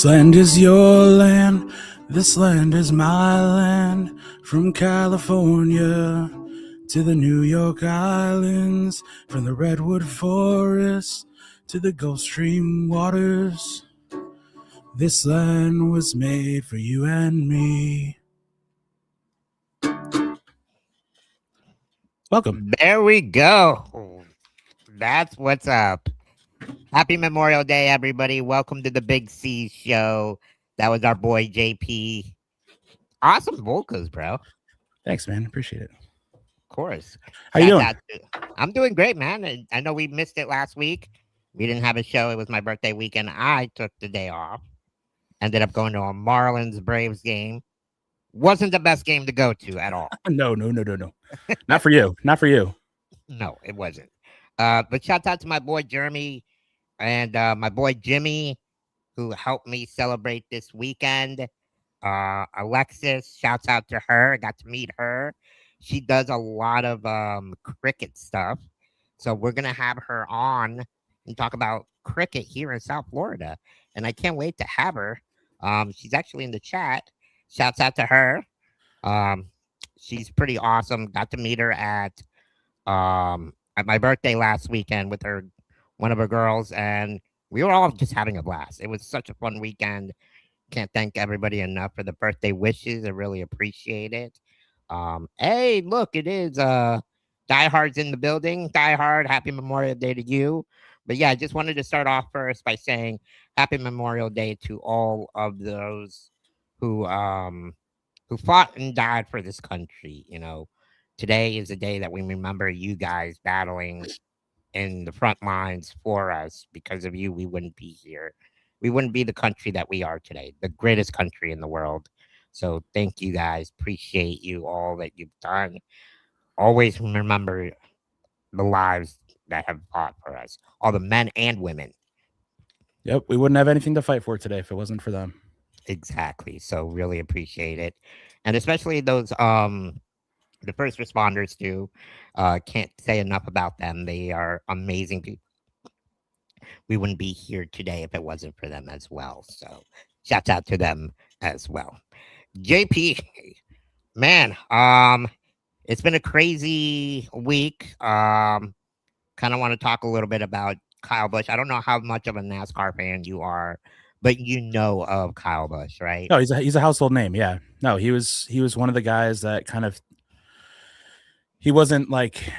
This land is your land, this land is my land. From California to the New York Islands, from the Redwood Forest to the Gulf Stream waters. This land was made for you and me. Welcome. There we go. That's what's up. Happy Memorial Day, everybody. Welcome to the BigCeaz Show. That was our boy JP. Awesome vocals, bro. Thanks, man. Appreciate it. Of course. How you doing? I'm doing great, man. I know we missed it last week. We didn't have a show. It was my birthday weekend. I took the day off. Ended up going to a Marlins Braves game. Wasn't the best game to go to at all. No. Not for you. Not for you. No, it wasn't. But shout out to my boy Jeremy and my boy Jimmy, who helped me celebrate this weekend. Alexis, shouts out to her. I got to meet her. She does a lot of cricket stuff. So we're going to have her on and talk about cricket here in South Florida. And I can't wait to have her. She's actually in the chat. Shouts out to her. She's pretty awesome. Got to meet her at my birthday last weekend with one of her girls, and we were all just having a blast. It was such a fun weekend. Can't thank everybody enough for the birthday wishes. I really appreciate it. Hey, look, it is Die Hard's in the building. Die Hard, happy Memorial Day to you. But yeah, I just wanted to start off first by saying happy Memorial Day to all of those who fought and died for this country. You know, today is the day that we remember you guys battling in the front lines for us. Because of you, we wouldn't be here. We wouldn't be the country that we are today, the greatest country in the world. So thank you guys. Appreciate you all that you've done. Always remember the lives that have fought for us, all the men and women. Yep, we wouldn't have anything to fight for today if it wasn't for them. Exactly. So really appreciate it. And especially those the first responders too. Can't say enough about them. They are amazing people. We wouldn't be here today if it wasn't for them as well. So shout out to them as well. JP, man, it's been a crazy week. Kind of want to talk a little bit about Kyle Busch. I don't know how much of a NASCAR fan you are, but you know of Kyle Busch, right? No, he's a household name. Yeah. No, he was one of the guys that kind of, he wasn't like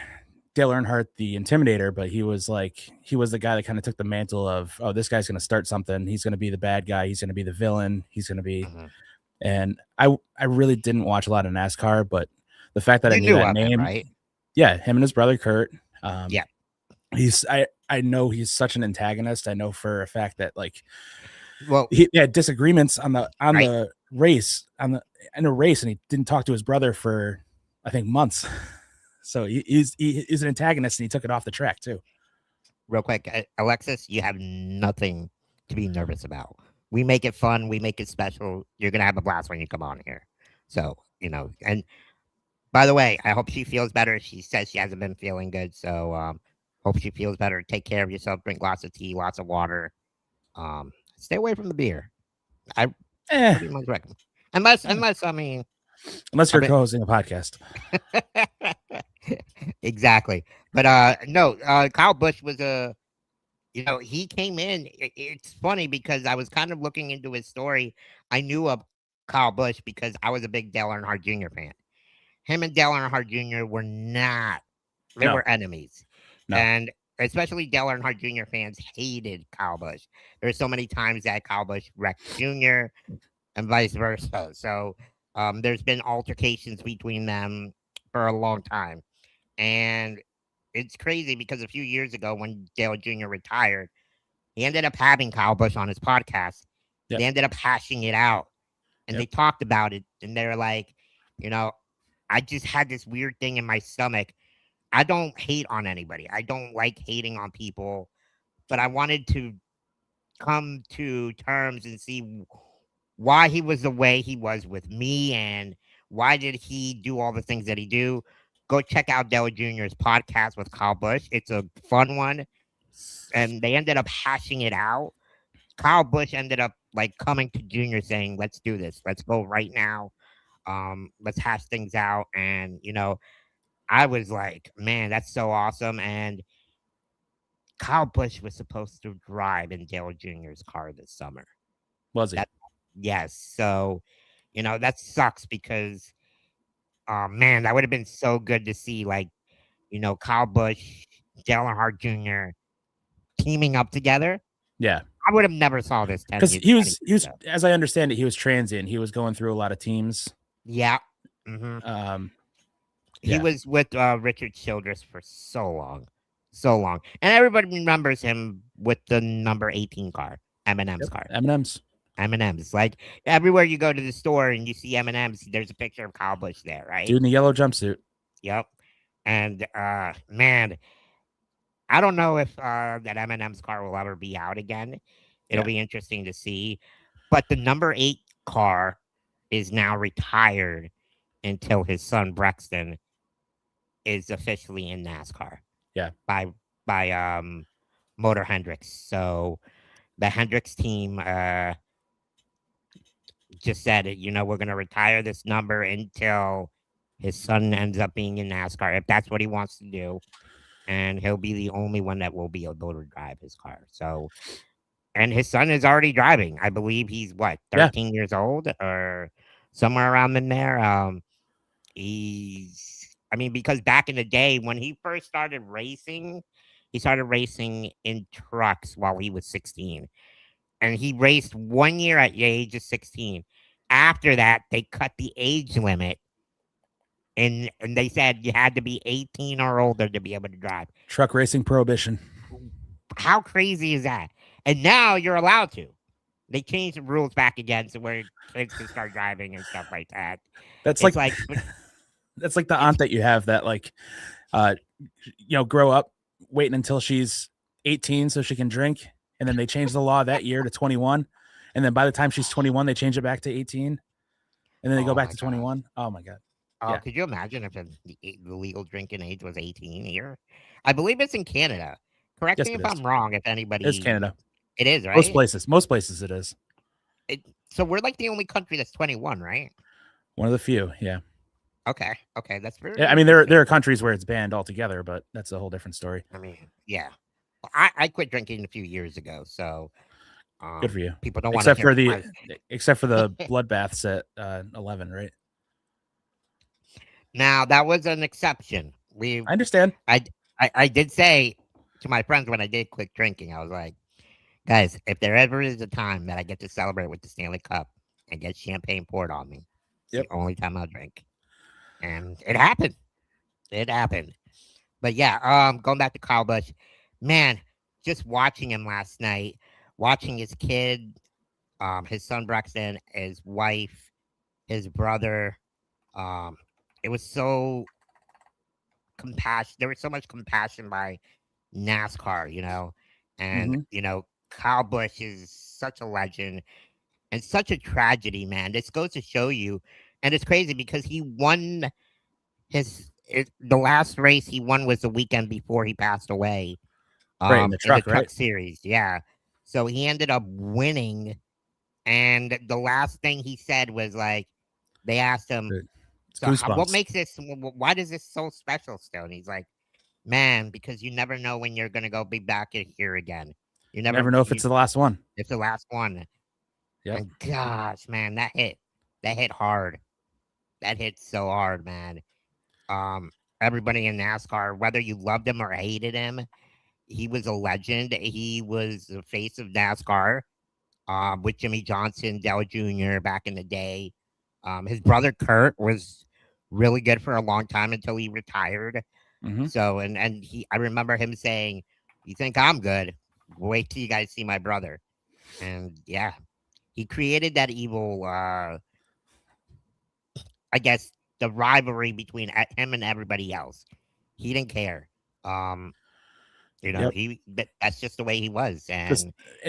Dale Earnhardt, the Intimidator, but he was the guy that kind of took the mantle of, oh, this guy's going to start something. He's going to be the bad guy. He's going to be the villain. He's going to be, and I really didn't watch a lot of NASCAR, but the fact that I knew that name, right? Yeah. Him and his brother, Kurt. Yeah. I know he's such an antagonist. I know for a fact that he had disagreements in a race, and he didn't talk to his brother for, I think, months. So he's an antagonist, and he took it off the track too. Real quick, Alexis, you have nothing to be nervous about. We make it fun. We make it special. You're going to have a blast when you come on here. So, and by the way, I hope she feels better. She says she hasn't been feeling good. So, hope she feels better. Take care of yourself. Drink lots of tea, lots of water. Stay away from the beer. I pretty much recommend. Unless you're co-hosting a podcast. Exactly. But no, Kyle Busch was he came in. It's funny because I was kind of looking into his story. I knew of Kyle Busch because I was a big Dale Earnhardt Jr. fan. Him and Dale Earnhardt Jr. were not. They were enemies. No. And especially Dale Earnhardt Jr. fans hated Kyle Busch. There's so many times that Kyle Busch wrecked Jr. and vice versa. So there's been altercations between them for a long time. And it's crazy because a few years ago when Dale Jr. retired, he ended up having Kyle Busch on his podcast. Yep. They ended up hashing it out. And they talked about it. And they're like, I just had this weird thing in my stomach. I don't hate on anybody. I don't like hating on people. But I wanted to come to terms and see why he was the way he was with me and why did he do all the things that he do. Go check out Dale Jr.'s podcast with Kyle Busch. It's a fun one. And they ended up hashing it out. Kyle Busch ended up like coming to Junior saying, "Let's do this. Let's go right now. Let's hash things out." And I was like, "Man, that's so awesome!" And Kyle Busch was supposed to drive in Dale Jr.'s car this summer. Was he? Yes. So, that sucks because, man, that would have been so good to see, like, Kyle Busch, Dale Earnhardt Jr. teaming up together. Yeah. I would have never saw this 10 Because years he was, as I understand it, he was transient. He was going through a lot of teams. Yeah. Mm-hmm. He was with Richard Childress for so long. And everybody remembers him with the number 18 car, M&M's car. M&M's. Like, everywhere you go to the store and you see M&M's, there's a picture of Kyle Busch there, right? Dude in the yellow jumpsuit. Yep. And, man, I don't know if that M&M's car will ever be out again. It'll be interesting to see. But the number 8 car is now retired until his son Brexton is officially in NASCAR. Yeah. By Motor Hendricks. So the Hendricks team just said, we're going to retire this number until his son ends up being in NASCAR, if that's what he wants to do. And he'll be the only one that will be able to drive his car. So, and his son is already driving. I believe he's 13 years old or somewhere around in there. Because back in the day when he first started racing, he started racing in trucks while he was 16. And he raced 1 year at the age of 16. After that, they cut the age limit. And they said you had to be 18 or older to be able to drive. Truck racing prohibition. How crazy is that? And now you're allowed to. They changed the rules back again to where kids can start driving and stuff like that. That's like that's like the aunt that you have that grow up waiting until she's 18 so she can drink. And then they change the law that year to 21. And then by the time she's 21, they change it back to 18. And then they go back to 21. Oh my God. Oh, could you imagine if the legal drinking age was 18 here? I believe it's in Canada. Correct me if I'm wrong. If anybody, it's Canada. It is, right? Most places it is. So we're like the only country that's 21, right? One of the few, yeah. Okay, that's very. Yeah, I mean, there are countries where it's banned altogether, but that's a whole different story. I mean, yeah, I quit drinking a few years ago, so good for you. People don't want except for the bloodbaths at 11, right? Now that was an exception. I understand. I did say to my friends when I did quit drinking, I was like, guys, if there ever is a time that I get to celebrate with the Stanley Cup and get champagne poured on me, it's the only time I'll drink. And it happened. But yeah, going back to Kyle Busch, man, just watching him last night, watching his kid, his son Brexton, his wife, his brother, it was so compassion. There was so much compassion by NASCAR, and Kyle Busch is such a legend and such a tragedy, man. This goes to show you, and it's crazy because he won the last race he won was the weekend before he passed away. Right, in the truck series, yeah. So he ended up winning, and the last thing he said was like, they asked him, what makes this? Why is this so special still? And he's like, man, because you never know when you're gonna go be back here again. You never know if it's the last one. It's the last one. Yeah. Gosh, man, that hit hard. That hit so hard, man. Everybody in NASCAR, whether you loved him or hated him, he was a legend. He was the face of NASCAR. With Jimmy Johnson, Dale Jr. back in the day. His brother Kurt was really good for a long time until he retired. Mm-hmm. So, I remember him saying, "You think I'm good? Wait till you guys see my brother." And yeah, he created that evil, I guess, the rivalry between him and everybody else. He didn't care. That's just the way he was. And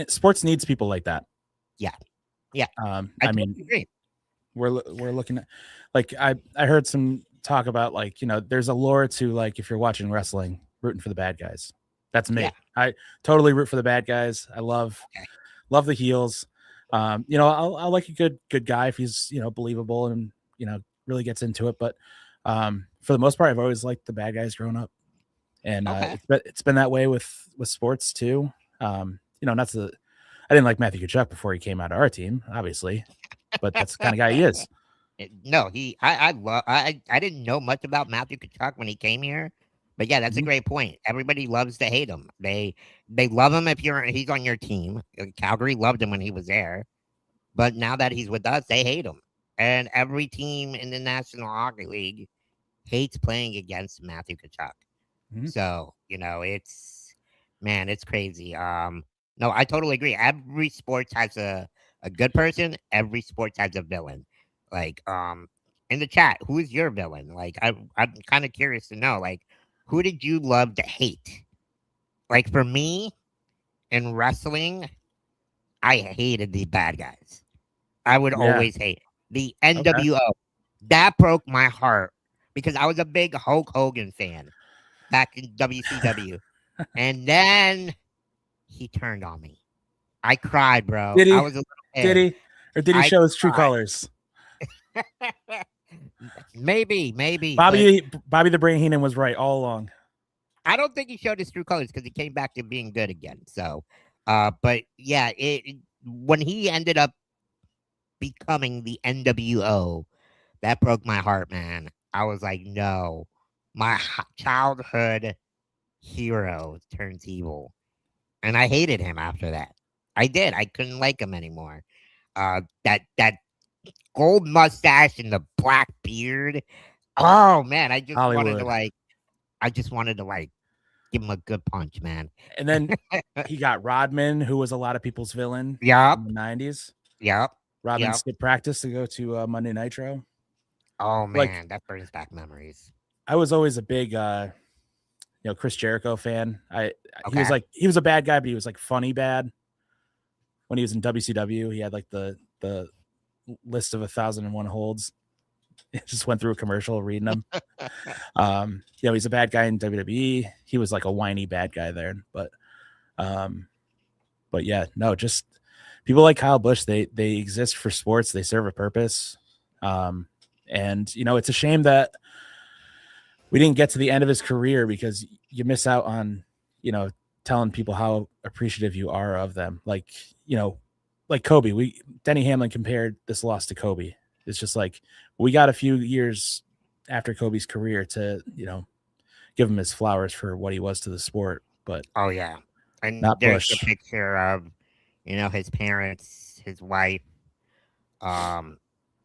sports needs people like that. Yeah. I mean, agree. We're looking at, like, I heard some talk about, like, there's a lore to, like, if you're watching wrestling, rooting for the bad guys. That's me. Yeah. I totally root for the bad guys. I love the heels. I'll like a good guy if he's believable and really gets into it. But for the most part, I've always liked the bad guys growing up, and Okay. it's been that way with sports too. Not the I didn't like Matthew Tkachuk before he came out of our team, obviously, but that's the kind of guy he is. No, I didn't know much about Matthew Tkachuk when he came here, but yeah, that's a Mhm. great point. Everybody loves to hate him. They love him if he's on your team. Calgary loved him when he was there, but now that he's with us, they hate him. And every team in the National Hockey League hates playing against Matthew Tkachuk. Mhm. So, it's crazy. No, I totally agree. Every sport has a good person, every sport has a villain. Like, in the chat, who is your villain? Like, I'm kind of curious to know, like, who did you love to hate? Like, for me, in wrestling, I hated the bad guys. I would Yeah. always hate the Okay. NWO. That broke my heart because I was a big Hulk Hogan fan back in WCW. And then he turned on me. I cried, bro. Did I he? was a little Did kid. he? Or did he I show his true cried. colors? Maybe, but Bobby the Brain Heenan was right all along. I don't think he showed his true colors because he came back to being good again. So, but yeah, when he ended up becoming the NWO, that broke my heart, man. I was like, no, my childhood hero turns evil, and I hated him after that. I did. I couldn't like him anymore. That gold mustache and the black beard. Oh man, Hollywood. I just wanted to like give him a good punch, man. And then he got Rodman, who was a lot of people's villain in Yup, the 90s. yup, Rodman yup. skipped practice to go to Monday Nitro. Oh Like, man, that brings back memories. I was always a big Chris Jericho fan. Okay. He was a bad guy, but he was like funny bad. When he was in WCW, he had like the list of 1,001 holds. It just went through a commercial reading them. He's a bad guy in WWE. He was like a whiny bad guy there, but yeah, no, just people like Kyle Busch. They exist for sports. They serve a purpose. And it's a shame that we didn't get to the end of his career because you miss out on telling people how appreciative you are of them. Like Kobe. Denny Hamlin compared this loss to Kobe. It's just like we got a few years after Kobe's career to give him his flowers for what he was to the sport, but Oh yeah, and not there's the Bush. picture of his parents, his wife. Um,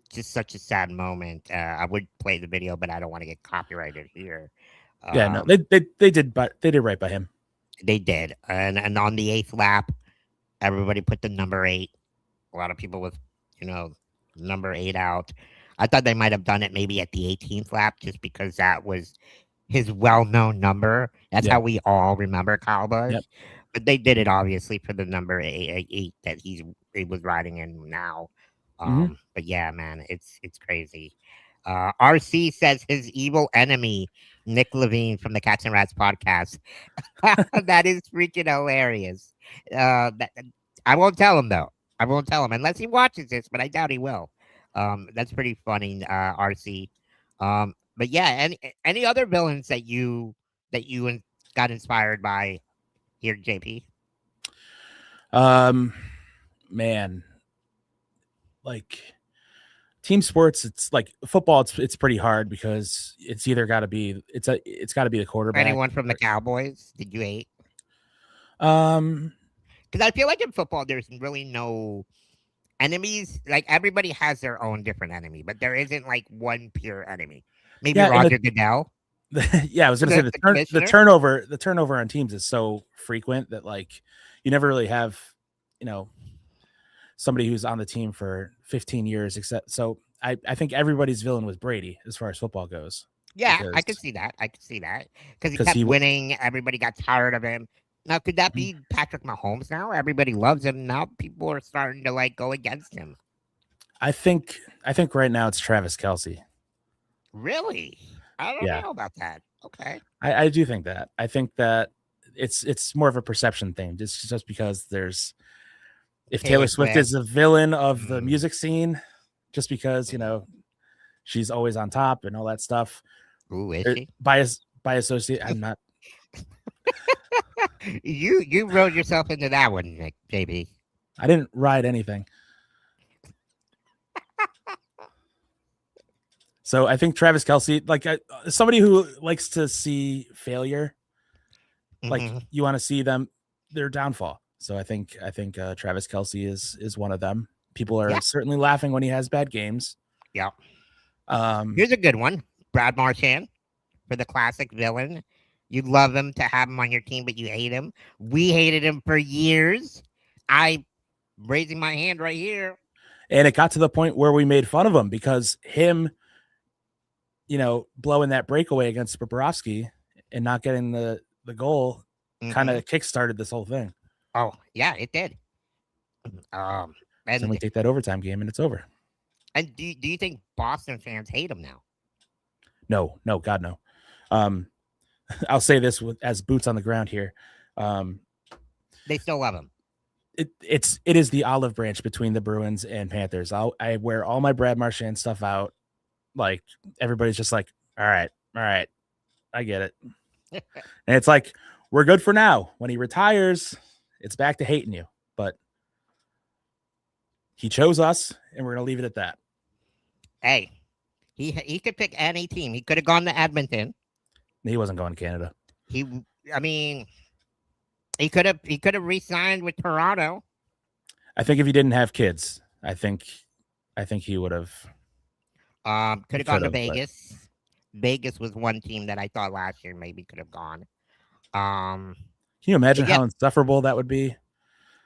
just such a sad moment. I would play the video, but I don't want to get copyrighted here. Yeah, no, Um, they did, but they did right by him. they did, and on the eighth lap, everybody put the number 8. A lot of people with number 8 out. I thought they might have done it maybe at the 18th lap, just because that was his well-known number. That's Yeah. how we all remember Kyle Busch. Yep. But they did it obviously for the number 8 that he was riding in now. Mm-hmm. But yeah, man, it's crazy. RC says his evil enemy, Nick Levine from the Cats and Rats podcast. That is freaking hilarious. I won't tell him though. I won't tell him unless he watches this, but I doubt he will. That's pretty funny, RC. But yeah, any other villains that you got inspired by here, JP? Man, like team sports, it's like football. It's pretty hard because it's either got to be it's got to be the quarterback. Anyone from the Cowboys? Did you hate? Um, Because I feel like in football, there's really no enemies. Like everybody has their own different enemy, but there isn't like one pure enemy. Maybe yeah, Roger Goodell. yeah, I was gonna say The the commissioner? turnover on teams is so frequent that like you never really have somebody who's on the team for 15 years. Except so I think everybody's villain was Brady as far as football goes. Yeah, I Because could see that. I could see that because he 'cause kept he winning. Everybody got tired of him. Now, could that be Patrick Mahomes? Now everybody loves him. Now people are starting to like go against him. I think right now it's Travis Kelce. Really? I don't Yeah, know about that. Okay. I do think that. I think that it's more of a perception thing, just because if Taylor Swift is a villain of the music scene, just because, she's always on top and all that stuff. Ooh, is she? By associate, I'm not. You rode yourself into that one, Nick, JB. I didn't ride anything. So I think Travis Kelce, like somebody who likes to see failure, like you want to see their downfall. So I think Travis Kelce is one of them. People are certainly laughing when he has bad games. Yeah. Here's a good one. Brad Marchand for the classic villain. You love him to have him on your team, but you hate him. We hated him for years. I'm raising my hand right here. And it got to the point where we made fun of him because him, blowing that breakaway against Bobrovsky and not getting the goal kind of kickstarted this whole thing. Oh, yeah, it did. And then we take that overtime game and it's over. And do you think Boston fans hate him now? No, God, no. I'll say this as boots on the ground here. They still love him. It is the olive branch between the Bruins and Panthers. I wear all my Brad Marchand stuff out. Like everybody's just like, all right, I get it. And it's like, we're good for now. When he retires, it's back to hating you. But he chose us, and we're gonna leave it at that. Hey, he could pick any team. He could have gone to Edmonton. He wasn't going to Canada. He could have re-signed with Toronto. I think if he didn't have kids, I think he would have. Could have gone to Vegas. But Vegas was one team that I thought last year maybe could have gone. Can you imagine how insufferable that would be?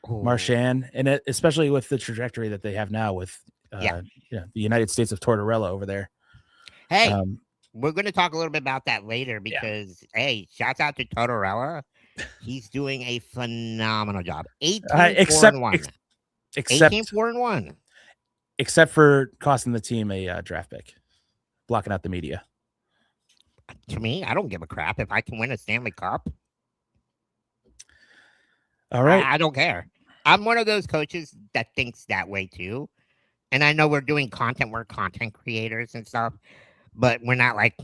Marchand, and especially with the trajectory that they have now with the United States of Tortorella over there. Hey, we're going to talk a little bit about that later because, hey, shouts out to Tortorella. He's doing a phenomenal job. 18-4-1. 18-4-1. Except for costing the team a draft pick, blocking out the media. To me, I don't give a crap if I can win a Stanley Cup. All right. I don't care. I'm one of those coaches that thinks that way too. And I know we're doing content. We're content creators and stuff, but we're not like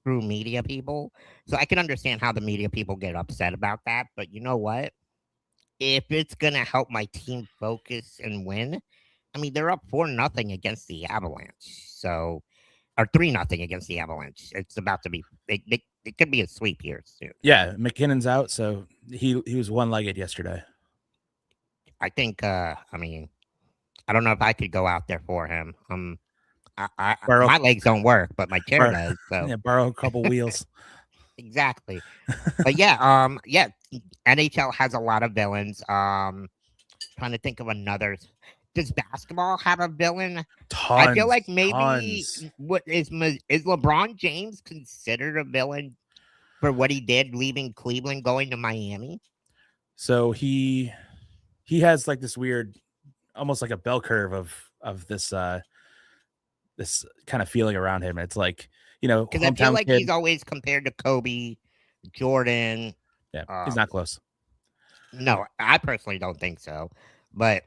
true media people. So I can understand how the media people get upset about that. But you know what? If it's going to help my team focus and win, I mean, they're up 4-0 against the Avalanche. So, or 3-0 against the Avalanche. It's about to be, it could be a sweep here soon. Yeah. McKinnon's out. So he was one-legged yesterday. I think, I don't know if I could go out there for him. My legs don't work, but my chair does. So yeah, borrow a couple wheels. Exactly. But NHL has a lot of villains. Trying to think of another. Does basketball have a villain? Tons, I feel like maybe what is LeBron James considered a villain for what he did leaving Cleveland going to Miami? So he has like this weird, almost like a bell curve of this this kind of feeling around him. It's like, because I feel like he's always compared to Kobe, Jordan. Yeah, he's not close. No, I personally don't think so. But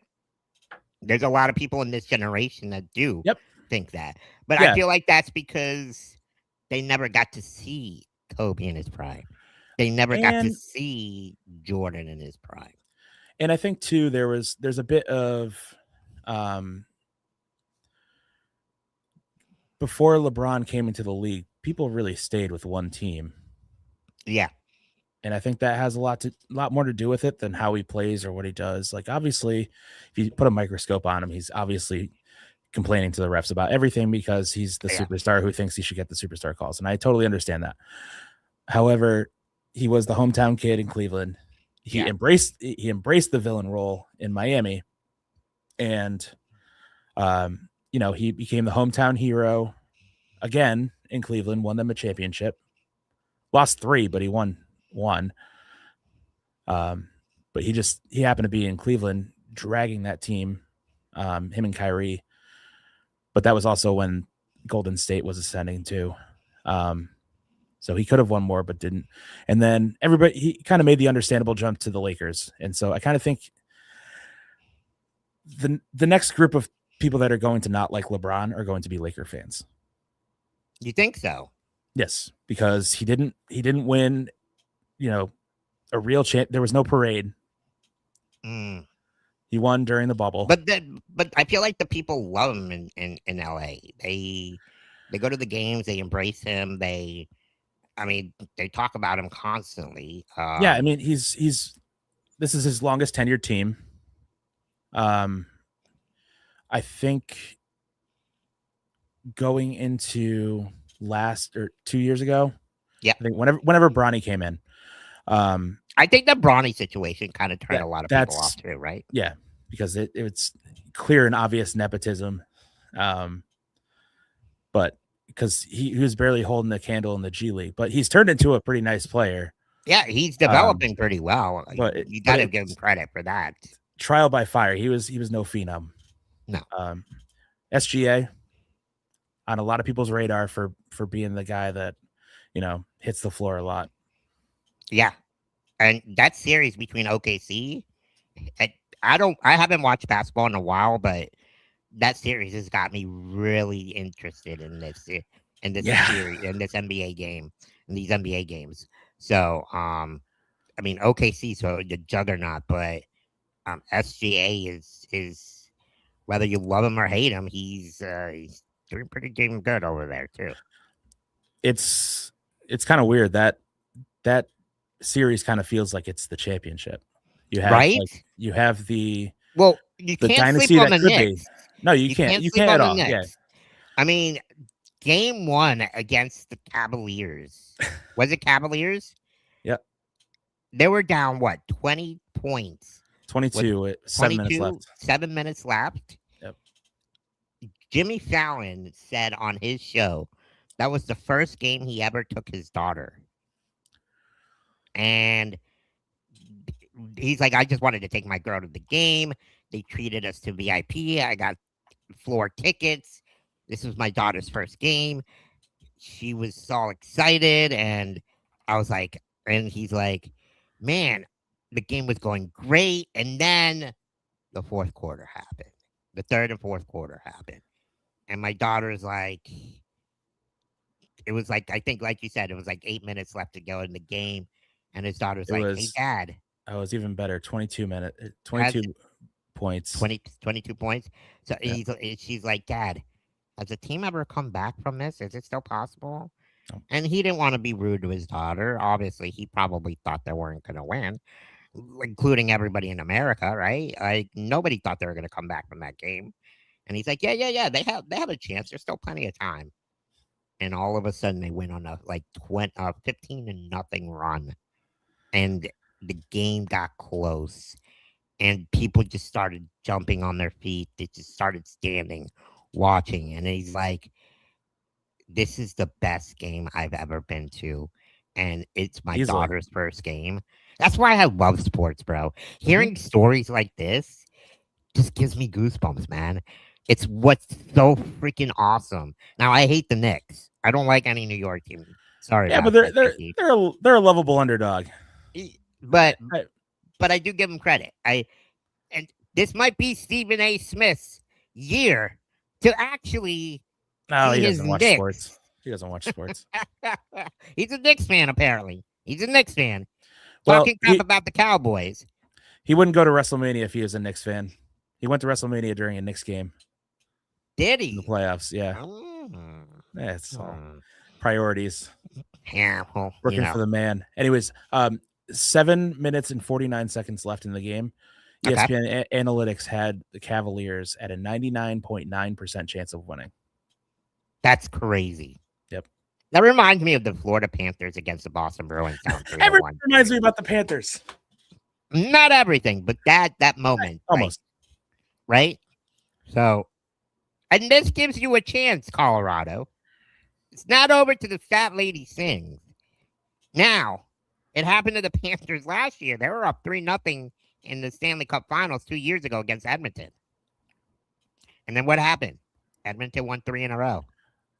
there's a lot of people in this generation that do think that. But I feel like that's because they never got to see Kobe in his prime. They never got to see Jordan in his prime. And I think too, there's a bit of before LeBron came into the league, people really stayed with one team. Yeah. And I think that has a lot more to do with it than how he plays or what he does. Like, obviously, if you put a microscope on him, he's obviously complaining to the refs about everything because he's the superstar who thinks he should get the superstar calls. And I totally understand that. However, he was the hometown kid in Cleveland. He embraced the villain role in Miami. And, he became the hometown hero again in Cleveland, won them a championship, lost 3, but he won 1. But he happened to be in Cleveland dragging that team, him and Kyrie. But that was also when Golden State was ascending too. So he could have won more, but didn't. And then he kind of made the understandable jump to the Lakers. And so I kind of think the next group of people that are going to not like LeBron are going to be Laker fans. You think so? Yes, because he didn't win, a real champ. There was no parade. Mm. He won during the bubble. But I feel like the people love him in LA. They go to the games, they embrace him, they talk about him constantly. Yeah, I mean, this is his longest tenured team. I think going into last or 2 years ago, yeah, I think whenever Bronny came in, I think the Bronny situation kind of turned a lot of people off too, right? Yeah, because it's clear and obvious nepotism, but because he was barely holding the candle in the G League, but he's turned into a pretty nice player. Yeah, he's developing pretty well. But you got to give him credit for that. Trial by fire. He was no phenom. No. SGA on a lot of people's radar for being the guy that hits the floor a lot. Yeah, and that series between OKC, I haven't watched basketball in a while, but that series has got me really interested in this series, in this NBA game, in these NBA games. So, OKC, so the juggernaut, but SGA is whether you love him or hate him, he's doing pretty damn good over there too. It's kind of weird that series kind of feels like it's the championship. You have you have the you the can't dynasty sleep on that the could Knicks. be. No, you can't. You can't at all. Yeah. I mean, game 1 against the Cavaliers. Was it Cavaliers? Yep. They were down 20 points. 22 with 7 minutes left. 7 minutes left. Yep. Jimmy Fallon said on his show that was the first game he ever took his daughter. And he's like, I just wanted to take my girl to the game. They treated us to VIP. I got floor tickets. This was my daughter's first game. She was so excited. And I was like, and he's like, man, the game was going great. And then the fourth quarter happened. The third and fourth quarter happened. And my daughter's like, it was like, I think, like you said, it was like 8 minutes left to go in the game. And his daughter's hey, Dad. I was even better. 22 points. 22 points. So she's like, Dad, has the team ever come back from this? Is it still possible? No. And he didn't want to be rude to his daughter. Obviously, he probably thought they weren't going to win, including everybody in America, right? Like, nobody thought they were going to come back from that game. And he's like, yeah. They have a chance. There's still plenty of time. And all of a sudden, they went on a 15-0 run. And the game got close. And people just started jumping on their feet. They just started standing, watching. And he's like, this is the best game I've ever been to. And it's my daughter's first game. That's why I love sports, bro. Hearing stories like this just gives me goosebumps, man. It's what's so freaking awesome. Now, I hate the Knicks. I don't like any New York team. Sorry. Yeah, but they're a lovable underdog. But I do give him credit. And this might be Stephen A. Smith's year to actually. No, he doesn't watch sports. He doesn't watch sports. He's a Knicks fan, apparently. He's a Knicks fan. Talking crap about the Cowboys. He wouldn't go to WrestleMania if he was a Knicks fan. He went to WrestleMania during a Knicks game. Did he? In the playoffs, yeah. Yeah, it's all priorities. Yeah, well, working for the man. Anyways, 7 minutes and 49 seconds left in the game. ESPN Analytics had the Cavaliers at a 99.9% chance of winning. That's crazy. Yep. That reminds me of the Florida Panthers against the Boston Bruins. Everything reminds me about the Panthers. Not everything, but that moment. Almost. Right? So, and this gives you a chance, Colorado. It's not over to the fat lady sings. Now, it happened to the Panthers last year. They were up 3-0 in the Stanley Cup Finals 2 years ago against Edmonton. And then what happened? Edmonton won 3 in a row.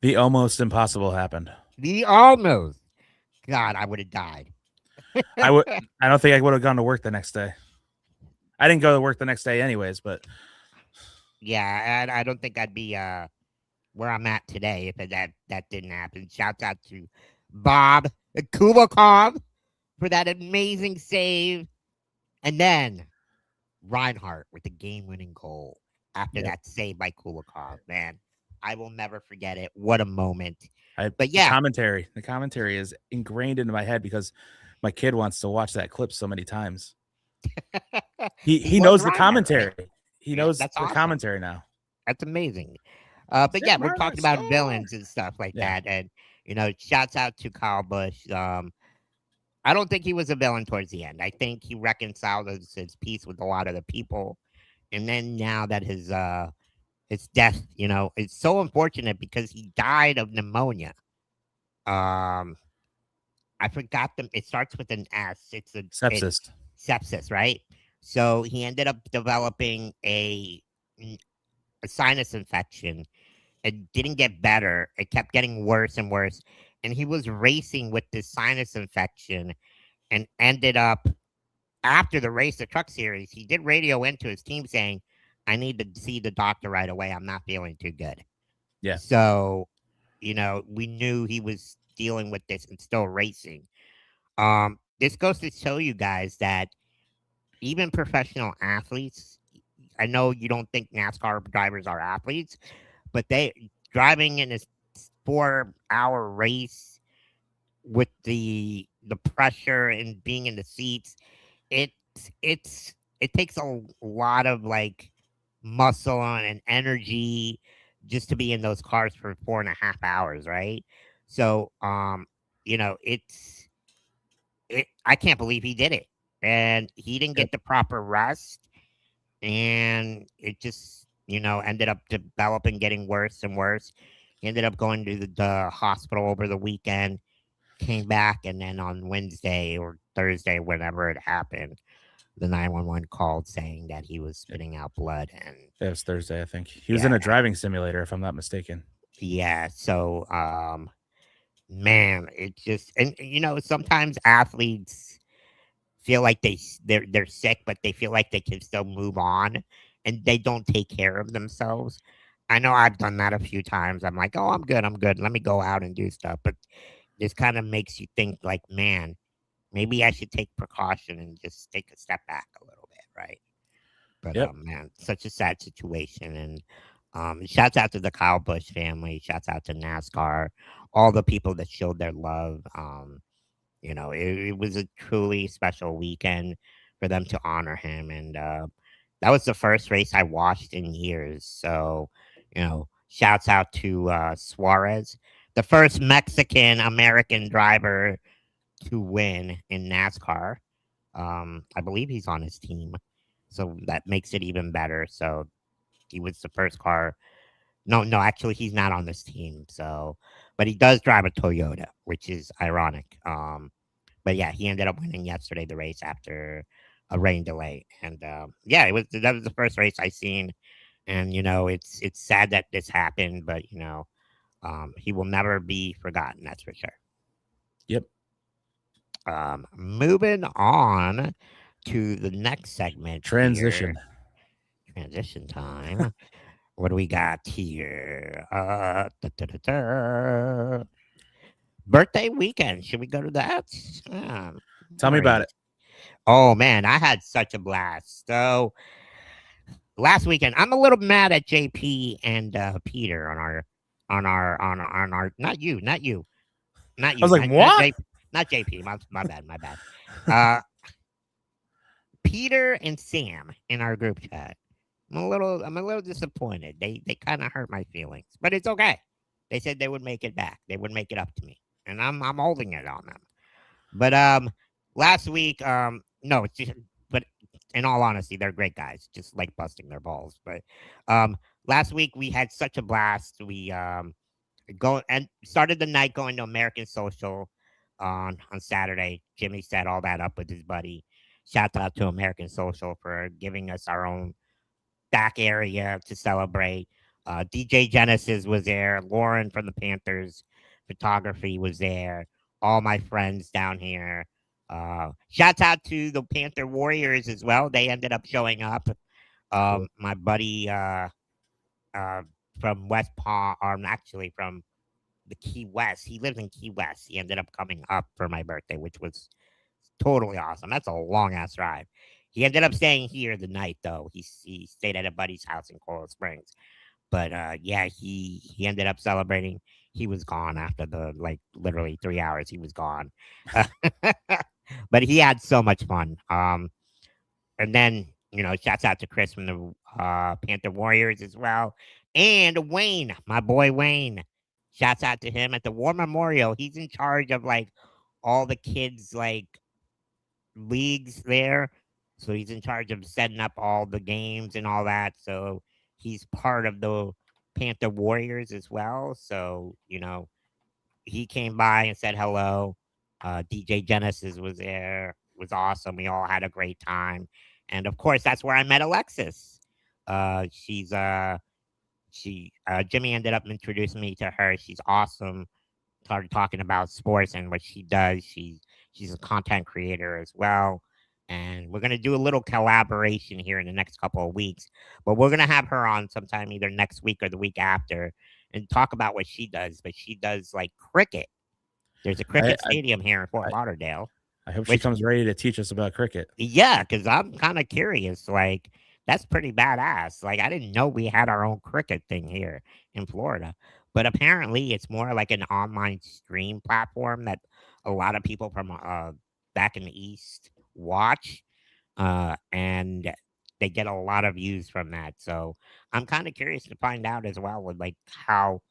The almost impossible happened. The almost. God, I would have died. I don't think I would have gone to work the next day. I didn't go to work the next day anyways, but Yeah, I don't think I'd be where I'm at today if that didn't happen. Shouts out to Bob Kubakov for that amazing save, and then Reinhardt with the game-winning goal after Yep. that save by Kulikov. Man, I will never forget it. What a moment! But The yeah, commentary is ingrained into my head because my kid wants to watch that clip so many times. he He was knows the Reinhardt, right? commentary. He Yeah, knows that's the awesome. commentary now. That's amazing. But Sid yeah, we're Marner talking about score. villains and stuff like Yeah. that, and shouts out to Kyle Busch. I don't think he was a villain towards the end. I think he reconciled his peace with a lot of the people, and then now that his death, it's so unfortunate because he died of pneumonia. Um, I forgot them. It starts with an S. It's Sepsis. sepsis, right? So he ended up developing a sinus infection. It didn't get better. It kept getting worse and worse. And he was racing with this sinus infection and ended up after the race, the truck series, he did radio into his team saying, I need to see the doctor right away. I'm not feeling too good. Yeah. So, we knew he was dealing with this and still racing. This goes to show you guys that even professional athletes, I know you don't think NASCAR drivers are athletes, but they driving in a 4-hour race with the pressure and being in the seats, it takes a lot of like muscle and energy just to be in those cars for 4.5 hours, right? So I can't believe he did it. And he didn't Yep. get the proper rest, and it just, ended up developing, getting worse and worse. He ended up going to the hospital over the weekend, came back, and then on Wednesday or Thursday, whenever it happened, the 911 called saying that he was spitting out blood. And It was Thursday, I think. He was in yeah, a driving simulator, if I'm not mistaken. yeah. So, man, it just, and sometimes athletes feel like they're sick, but they feel like they can still move on, and they don't take care of themselves. I know I've done that a few times. I'm like, oh, I'm good, I'm good. Let me go out and do stuff. But this kind of makes you think, like, man, maybe I should take precaution and just take a step back a little bit, right? But Yep. man, such a sad situation. And shouts out to the Kyle Busch family. Shouts out to NASCAR, all the people that showed their love. It was a truly special weekend for them to honor him. And that was the first race I watched in years. So, shouts out to Suarez, the first Mexican American driver to win in NASCAR. I believe he's on his team, so that makes it even better. So he was the first car. No, no, actually, he's not on this team. So, but he does drive a Toyota, which is ironic. But yeah, he ended up winning yesterday the race after a rain delay, and yeah, that was the first race I seen, and it's sad that this happened, but he will never be forgotten. That's for sure. Yep. Moving on to the next segment. Transition. Here. Transition time. What do we got here? Birthday weekend. Should we go to that? Tell me about it. Oh man, I had such a blast. So last weekend, I'm a little mad at JP and Peter on our not I was you, like, what? not JP. My bad, my bad. Uh, Peter and Sam in our group chat. I'm a little disappointed. They kind of hurt my feelings, but it's okay. They said they would make it back. They would make it up to me, and I'm holding it on them. But last week, no, it's just, but in all honesty, they're great guys. Just like busting their balls. But um, last week we had such a blast. We go and started the night going to American Social on Saturday. Jimmy set all that up with his buddy. Shout out to American Social for giving us our own back area to celebrate. DJ Genesis was there. Lauren from the Panthers photography was there. All my friends down here. Shouts out to the Panther Warriors as well. They ended up showing up. Cool. My buddy from West Palm, or actually from the Key West. He lives in Key West. He ended up coming up for my birthday, which was totally awesome. That's a long ass drive. He ended up staying here the night though. He stayed at a buddy's house in Coral Springs. But yeah, he ended up celebrating. He was gone after the literally 3 hours. He was gone. But he had so much fun. And then shouts out to Chris from the Panther Warriors as well, and Wayne, my boy Wayne. Shouts out to him at the War Memorial. He's in charge of all the kids leagues there. So he's in charge of setting up all the games and all that. So he's part of the Panther Warriors as well. So, he came by and said hello. DJ Genesis was there. It was awesome. We all had a great time. And of course, that's where I met Alexis. Jimmy ended up introducing me to her. She's awesome. Started talking about sports and what she does. She's a content creator as well. And we're going to do a little collaboration here in the next couple of weeks. But we're going to have her on sometime either next week or the week after and talk about what she does. But she does cricket. There's a cricket stadium here in Fort Lauderdale. I hope she comes ready to teach us about cricket. Yeah, because I'm kind of curious. That's pretty badass. I didn't know we had our own cricket thing here in Florida. But apparently it's more like an online stream platform that a lot of people from back in the East watch. And they get a lot of views from that. So I'm kind of curious to find out as well with how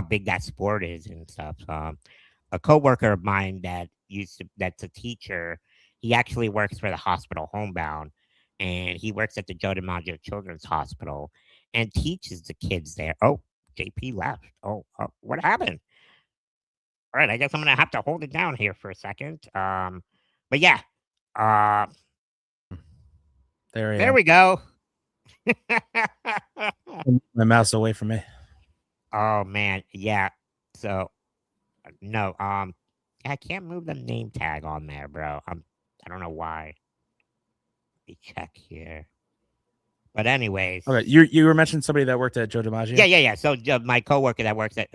big that sport is and stuff. A coworker of mine that's a teacher, he actually works for the hospital Homebound, and he works at the Joe DiMaggio Children's Hospital and teaches the kids there. Oh, JP left. Oh, what happened? All right, I guess I'm gonna have to hold it down here for a second. But yeah, there we go. My mouse away from me. Oh man, yeah. So no, I can't move the name tag on there, bro. I don't know why. Let me check here. But anyways, okay, you were mentioning somebody that worked at Joe DiMaggio. Yeah. So my coworker that works at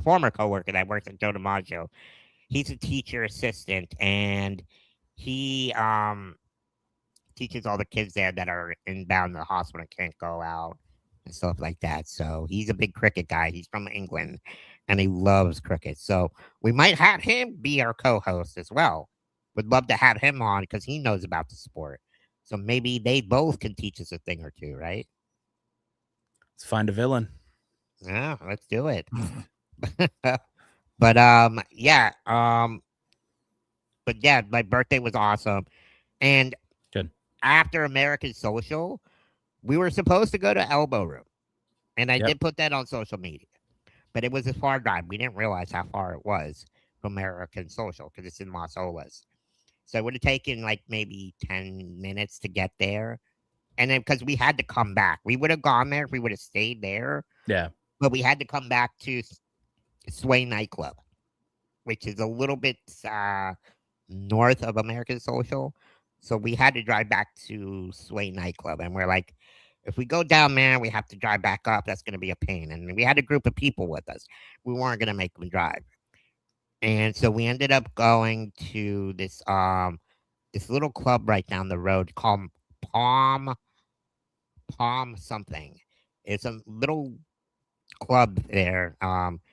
former coworker that works at Joe DiMaggio, he's a teacher assistant, and he teaches all the kids there that are inbound to the hospital and can't go out and stuff like that. So he's a big cricket guy. He's from England, and he loves cricket. So we might have him be our co-host as well. Would love to have him on because he knows about the sport. So maybe they both can teach us a thing or two, right? Let's find a villain. Yeah, let's do it. But yeah, my birthday was awesome, and good. After American Social, we were supposed to go to Elbow Room, and I did put that on social media, but it was a far drive. We didn't realize how far it was from American Social because it's in Las Olas. So it would have taken maybe 10 minutes to get there. And then because we had to come back, we would have gone there if we would have stayed there. Yeah. But we had to come back to Sway Nightclub, which is a little bit north of American Social. So we had to drive back to Sway Nightclub. And we're like, if we go down there, we have to drive back up. That's going to be a pain. And we had a group of people with us. We weren't going to make them drive. And so we ended up going to this little club right down the road called Palm something. It's a little club there.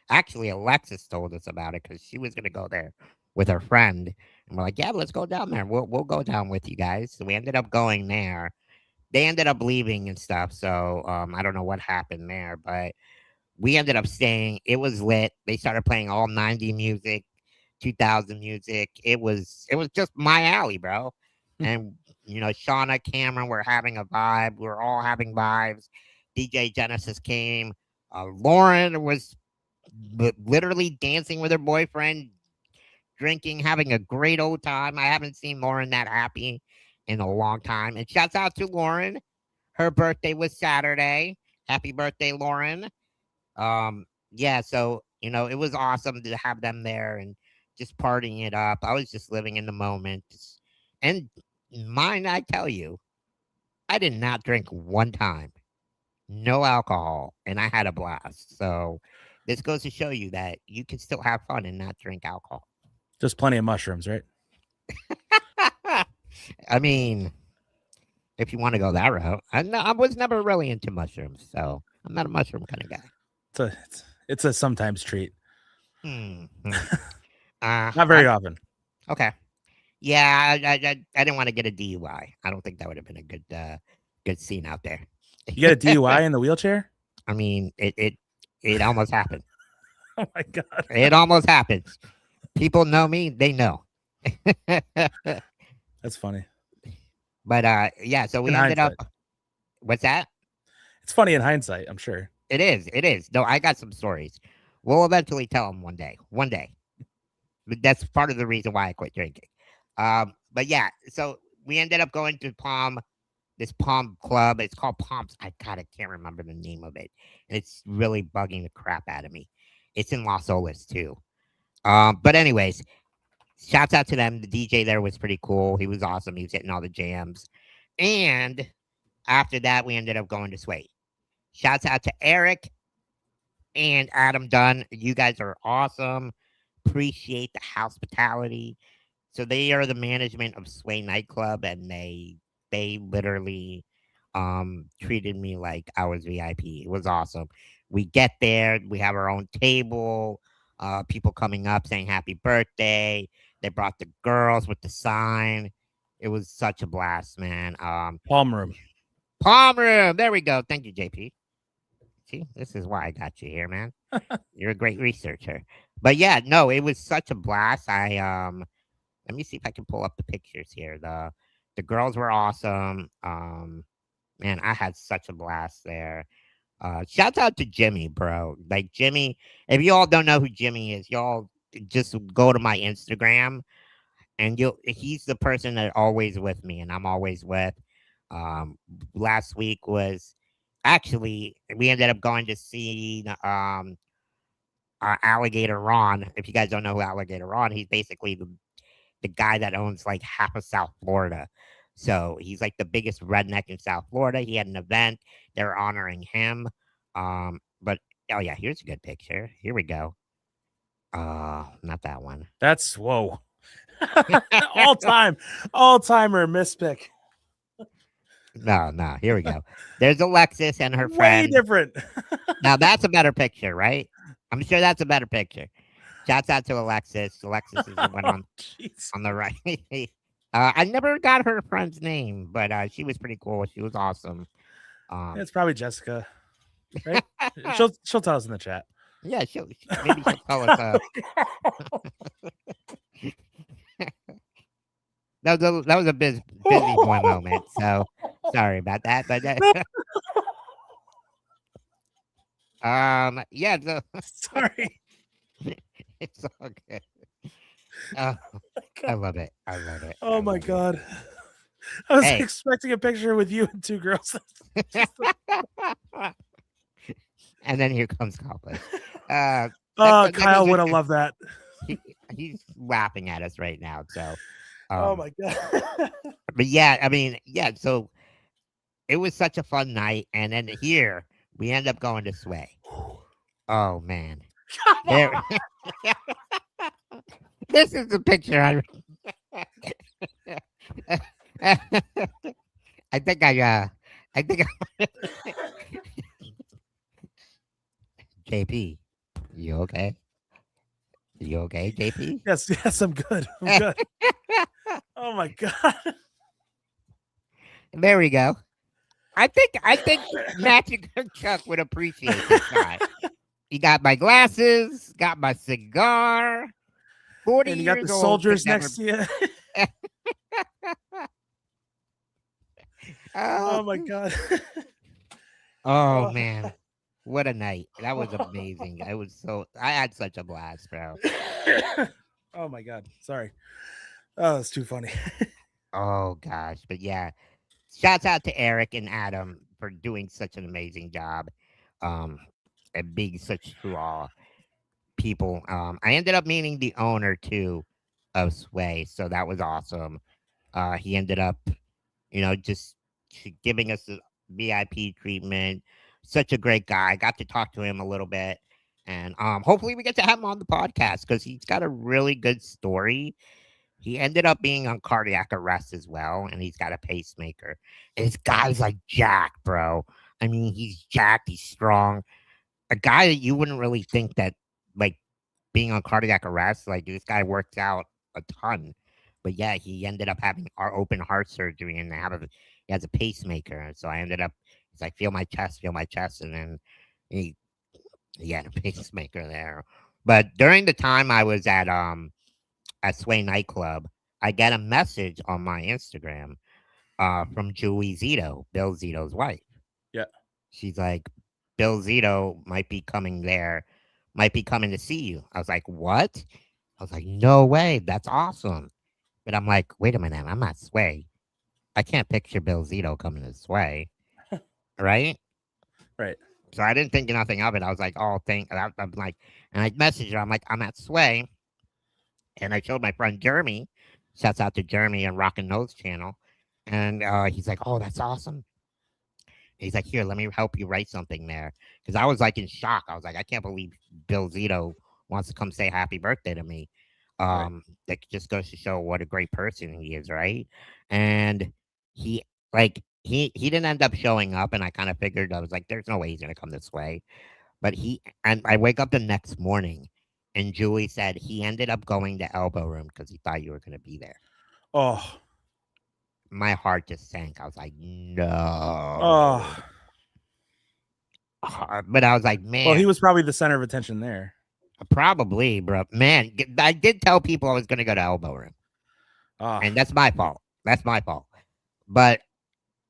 Actually, Alexis told us about it because she was going to go there with her friend. And we're like, yeah, let's go down there. We'll go down with you guys. So we ended up going there. They ended up leaving and stuff. So I don't know what happened there, but we ended up staying. It was lit. They started playing all 90 music, 2000 music. It was just my alley, bro. And Shauna, Cameron were having a vibe. We were all having vibes. DJ Genesis came. Lauren was literally dancing with her boyfriend, drinking, having a great old time. I haven't seen Lauren that happy in a long time. And shouts out to Lauren. Her birthday was Saturday. Happy birthday, Lauren. Yeah, so it was awesome to have them there and just partying it up. I was just living in the moment. And mine, I tell you, I did not drink one time. no alcohol, and I had a blast. So this goes to show you that you can still have fun and not drink alcohol. Just plenty of mushrooms, right? I mean, if you want to go that route, I was never really into mushrooms, so I'm not a mushroom kind of guy. It's a sometimes treat. Hmm. Not very often. Okay. Yeah, I didn't want to get a DUI. I don't think that would have been a good scene out there. You get a DUI in the wheelchair? I mean, it almost happened. Oh my god. It almost happens. People know me, they know. That's funny. But yeah, so we In ended up. hindsight. What's that? It's funny in hindsight, I'm sure. It is. It is. No, I got some stories. We'll eventually tell them one day. One day. But that's part of the reason why I quit drinking. But yeah, so we ended up going to this Palm club. It's called Palms. I can't remember the name of it. And it's really bugging the crap out of me. It's in Los Olas too. But anyways, shouts out to them. The DJ there was pretty cool. He was awesome. He was hitting all the jams. And after that, we ended up going to Sway. Shouts out to Eric and Adam Dunn. You guys are awesome. Appreciate the hospitality. So they are the management of Sway nightclub, and they literally treated me like I was VIP. It was awesome. We get there, we have our own table, people coming up saying happy birthday. They brought the girls with the sign. It was such a blast, man. Palm room. Palm room. There we go. Thank you, JP. See, this is why I got you here, man. You're a great researcher. But yeah, no, it was such a blast. Let me see if I can pull up the pictures here. The girls were awesome. Man, I had such a blast there. Shout out to Jimmy, bro. Like Jimmy, if you all don't know who Jimmy is, y'all just go to my Instagram and he's the person that always with me and I'm always with. Last week was actually we ended up going to see Alligator Ron. If you guys don't know who Alligator Ron, he's basically the guy that owns like half of South Florida. So he's like the biggest redneck in South Florida. He had an event. They're honoring him. But oh yeah, here's a good picture. Here we go. Not that one. That's whoa. all timer mispick. No, here we go. There's Alexis and her Way friend. different. Now that's a better picture, right? I'm sure that's a better picture. Shouts out to Alexis. Alexis is the one on the right. I never got her friend's name, but she was pretty cool. She was awesome. It's probably Jessica, right? she'll tell us in the chat. Yeah, maybe she'll tell us. That was a busy boy moment. So sorry about that, but yeah. So, sorry. It's all good. I love it. I love it. Oh my god. I was expecting a picture with you and two girls. And then here comes Copley. Kyle would have loved that. He's laughing at us right now. So, oh my god. But yeah, I mean, yeah. So it was such a fun night, and then here we end up going to Sway. Oh man. This is the picture I think JP, you okay? You okay, JP? Yes, I'm good. I'm good. Oh my god. There we go. I think Magic Chuck would appreciate this guy. You got my glasses, got my cigar. 40 and you years got the old, soldiers next to you. Oh my god. Oh man. What a night. That was amazing. I had such a blast, bro. Oh my god. Sorry. Oh, it's too funny. Oh gosh. But yeah. Shouts out to Eric and Adam for doing such an amazing job. And being such true people. I ended up meeting the owner too of Sway, so that was awesome. He ended up, just giving us the VIP treatment, such a great guy. I got to talk to him a little bit, and hopefully we get to have him on the podcast because he's got a really good story. He ended up being on cardiac arrest as well, and he's got a pacemaker. And this guy's like jacked, bro. I mean, he's jacked. He's strong. A guy that you wouldn't really think that, like, being on cardiac arrest, like, this guy works out a ton. But yeah, he ended up having our open heart surgery, and he has a pacemaker. So I ended up, it's like, feel my chest, and then he had a pacemaker there. But during the time I was at Sway nightclub, I got a message on my Instagram from Julie Zito, Bill Zito's wife. Yeah. She's like, Bill Zito might be coming to see you. I was like, what? I was like, no way. That's awesome. But I'm like, wait a minute. I'm not Sway. I can't picture Bill Zito coming to Sway. Right? Right. So I didn't think nothing of it. I was like, oh, I'm like, and I messaged her. I'm like, I'm at Sway. And I showed my friend Jeremy. Shouts out to Jeremy on Rockin' Nose channel. And he's like, oh, that's awesome. He's like, here, let me help you write something there. Because I was like in shock. I was like, I can't believe Bill Zito wants to come say happy birthday to me. Right. That just goes to show what a great person he is, right? And he didn't end up showing up, and I kind of figured, I was like, there's no way he's gonna come this way. But I wake up the next morning, and Julie said he ended up going to Elbow Room because he thought you were gonna be there. Oh. My heart just sank. I was like, no. Oh. But I was like, man. Well, he was probably the center of attention there. Probably, bro. Man, I did tell people I was going to go to Elbow Room. Oh. And that's my fault. But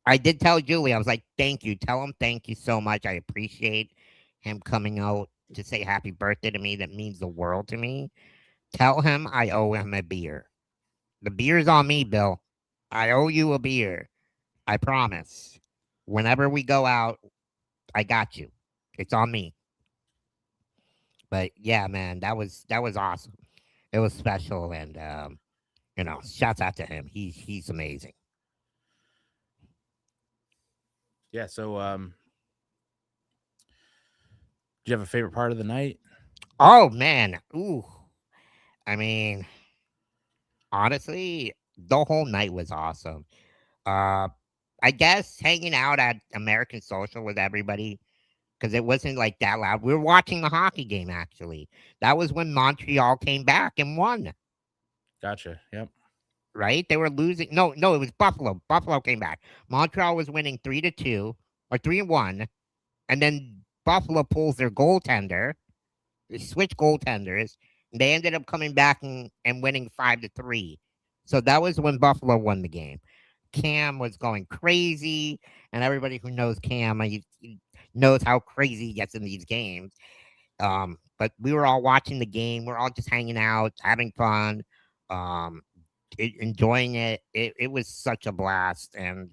I did tell Julie, I was like, thank you. Tell him thank you so much. I appreciate him coming out to say happy birthday to me. That means the world to me. Tell him I owe him a beer. The beer's on me, Bill. I owe you a beer. I promise. Whenever we go out, I got you. It's on me. But yeah, man, that was awesome. It was special, and shouts out to him. He's amazing. Yeah. So, do you have a favorite part of the night? Oh man, ooh. I mean, honestly, the whole night was awesome. I guess hanging out at American Social with everybody, because it wasn't like that loud. We were watching the hockey game, actually. That was when Montreal came back and won. Gotcha. Yep. Right? They were losing. No, it was Buffalo. Buffalo came back. Montreal was winning 3-2 or 3-1. And then Buffalo pulls their goaltender. They switch goaltenders. And they ended up coming back and winning 5-3. So that was when Buffalo won the game. Cam was going crazy, and everybody who knows Cam knows how crazy he gets in these games. But we were all watching the game. We're all just hanging out, having fun, enjoying it. It was such a blast, and